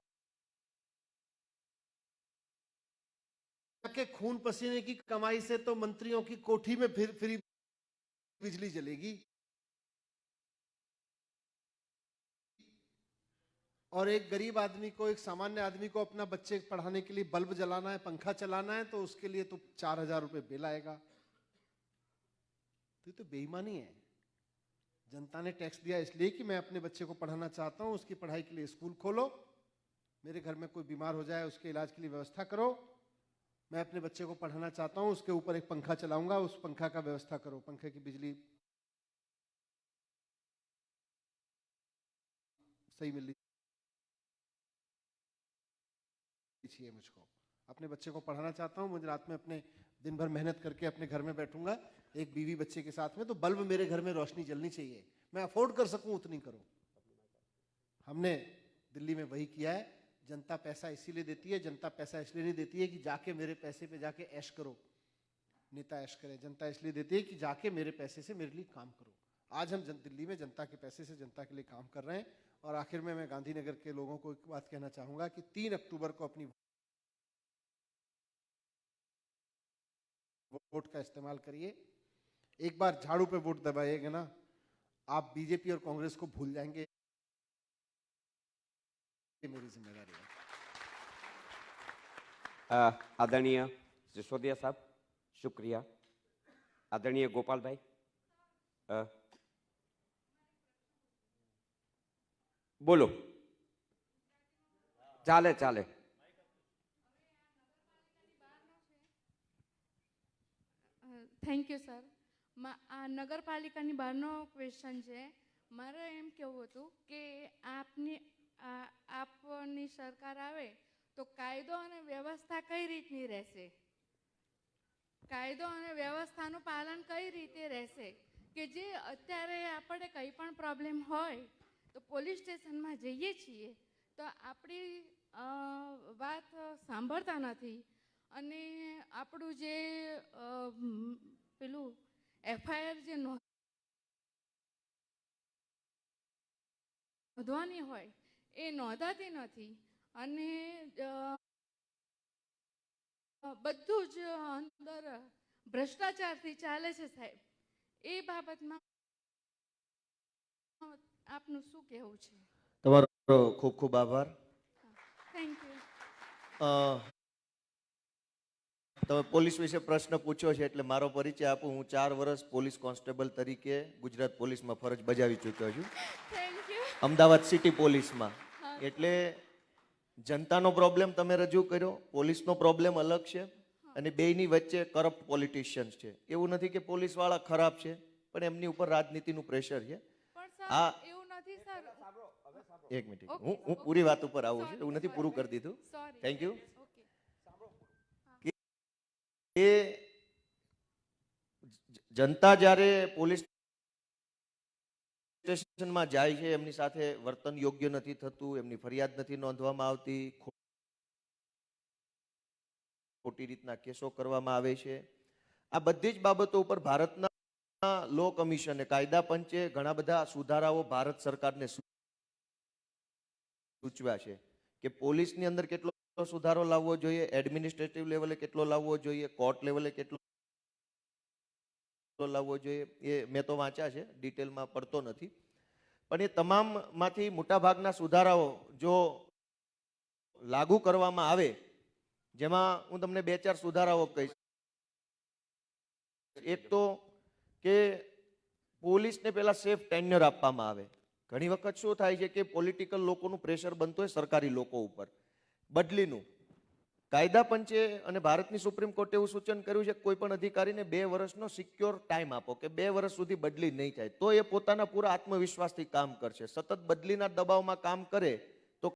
के खून पसीने की कमाई से तो मंत्रियों की कोठी में फिर फ्री बिजली जलेगी, और एक गरीब आदमी को, एक सामान्य आदमी को अपना बच्चे पढ़ाने के लिए बल्ब जलाना है, पंखा चलाना है, तो उसके लिए तो 4,000 रुपए बिल आएगा. तो ये तो बेईमानी है. जनता ने टैक्स दिया इसलिए कि मैं अपने बच्चे को पढ़ाना चाहता हूं, उसकी पढ़ाई के लिए स्कूल खोलो, मेरे घर में कोई बीमार हो जाए उसके इलाज के लिए व्यवस्था करो, मैं अपने बच्चे को पढ़ाना चाहता हूं, उसके ऊपर एक पंखा चलाऊंगा, उस पंखा का व्यवस्था करो, पंखे की बिजली सही मिलनी चाहिए मुझको. अपने बच्चे को पढ़ाना चाहता हूं, मुझे रात में अपने दिन भर मेहनत करके अपने घर में बैठूंगा एक बीवी बच्चे के साथ में, तो बल्ब मेरे घर में रोशनी जलनी चाहिए, मैं अफोर्ड कर सकूं उतनी करो. हमने दिल्ली में वही किया है. जनता पैसा इसीलिए देती है, जनता पैसा इसलिए नहीं देती है कि जाके मेरे पैसे पे जाके ऐश करो, नेता ऐश करे। जनता इसलिए देती है कि जाके मेरे पैसे से मेरे लिए काम करो। आज हम दिल्ली में जनता के पैसे से जनता के लिए काम कर रहे हैं। और आखिर में मैं गांधीनगर के लोगों को एक बात कहना चाहूंगा कि 3 अक्टूबर को अपनी वोट का इस्तेमाल करिए। एक बार झाड़ू पे वोट दबाइएगा ना, आप बीजेपी और कांग्रेस को भूल जाएंगे। ये मेरी जिम्मेदारी है। आदरणीय सिसोदिया साहब, शुक्रिया। आदरणीय गोपाल भाई, बोलो। चाले चाले। Thank you sir. આ નગરપાલિકાની બહારનો ક્વેશ્ચન છે. મારે એમ કહેવું હતું કે આપની સરકાર આવે તો કાયદો અને વ્યવસ્થા કઈ રીતની રહેશે? કાયદો અને વ્યવસ્થાનું પાલન કઈ રીતે રહેશે? કે જે અત્યારે આપણે કંઈ પણ પ્રોબ્લેમ હોય તો પોલીસ સ્ટેશનમાં જઈએ છીએ તો આપણી વાત સાંભળતા નથી અને આપણું જે પેલું એફઆઈઆર જે નોંધવાની હોય એ નોંધાતી નથી અને બધું જ અંદર ભ્રષ્ટાચારથી ચાલે છે સાહેબ. એ બાબતમાં આપનું શું કહેવું છે? તમારો ખૂબ ખૂબ આભાર. Thank you. તમે પોલીસ વિશે પ્રશ્ન પૂછ્યો છે એટલે મારો પરિચય આપું. હું 4 વર્ષ પોલીસ કોન્સ્ટેબલ તરીકે ગુજરાત પોલીસમાં ફરજ બજાવી ચૂક્યો છું, થેન્ક યુ. અમદાવાદ સિટી પોલીસમાં. એટલે જનતાનો પ્રોબ્લેમ તમે રજૂ કર્યો, પોલીસનો પ્રોબ્લેમ અલગ છે અને બેયની વચ્ચે કરપ્ટ પોલિટિશિયન્સ છે. એવું નથી કે પોલીસવાળા ખરાબ છે, પણ એમની ઉપર રાજનીતિનું પ્રેશર છે. પણ આ સર એવું નથી સર. એક મિનિટ, હું પૂરી વાત ઉપર આવું છું. એવું નથી, પૂરું કરી દીધું. સોરી. Thank you. ઓકે. એ જનતા જ્યારે પોલીસ સ્ટેશનમાં જાય છે, એમની સાથે વર્તન યોગ્ય નથી થતું, એમની ફરિયાદ નથી નોંધવામાં આવતી, ખોટી રીતના કેસો કરવામાં આવે છે. આ બધી જ બાબતો ઉપર ભારતના લો કમિશને, કાયદા પંચે ઘણા બધા સુધારાઓ ભારત સરકારને સૂચવ્યા છે કે પોલીસની અંદર કેટલો સુધારો લાવવો જોઈએ, એડમિનિસ્ટ્રેટિવ લેવલે કેટલો લાવવો જોઈએ, કોર્ટ લેવલે કેટલો લાવવો જોઈએ. એ મેં તો વાંચ્યા છે, ડિટેલમાં પડતો નથી. પણ એ તમામમાંથી મોટાભાગના સુધારાઓ જો લાગુ કરવામાં આવે, જેમાં હું તમને 2-4 સુધારાઓ કહીશ. એક તો કે પોલીસને પહેલા સેફ ટેન્યર આપવામાં આવે. ઘણી વખત શું થાય છે કે પોલિટિકલ લોકોનું પ્રેશર બનતું હોય સરકારી લોકો ઉપર બદલીનું. કાયદા પંચે અને ભારતની સુપ્રીમ કોર્ટે એવું સૂચન કર્યું છે કે કોઈ પણ અધિકારીને 2 વર્ષનો સિક્યોર ટાઈમ આપો, કે 2 વર્ષ સુધી બદલી નહીં થાય તો એ પોતાના પૂરા આત્મવિશ્વાસથી કામ કરશે. સતત બદલીના દબાવમાં કામ કરે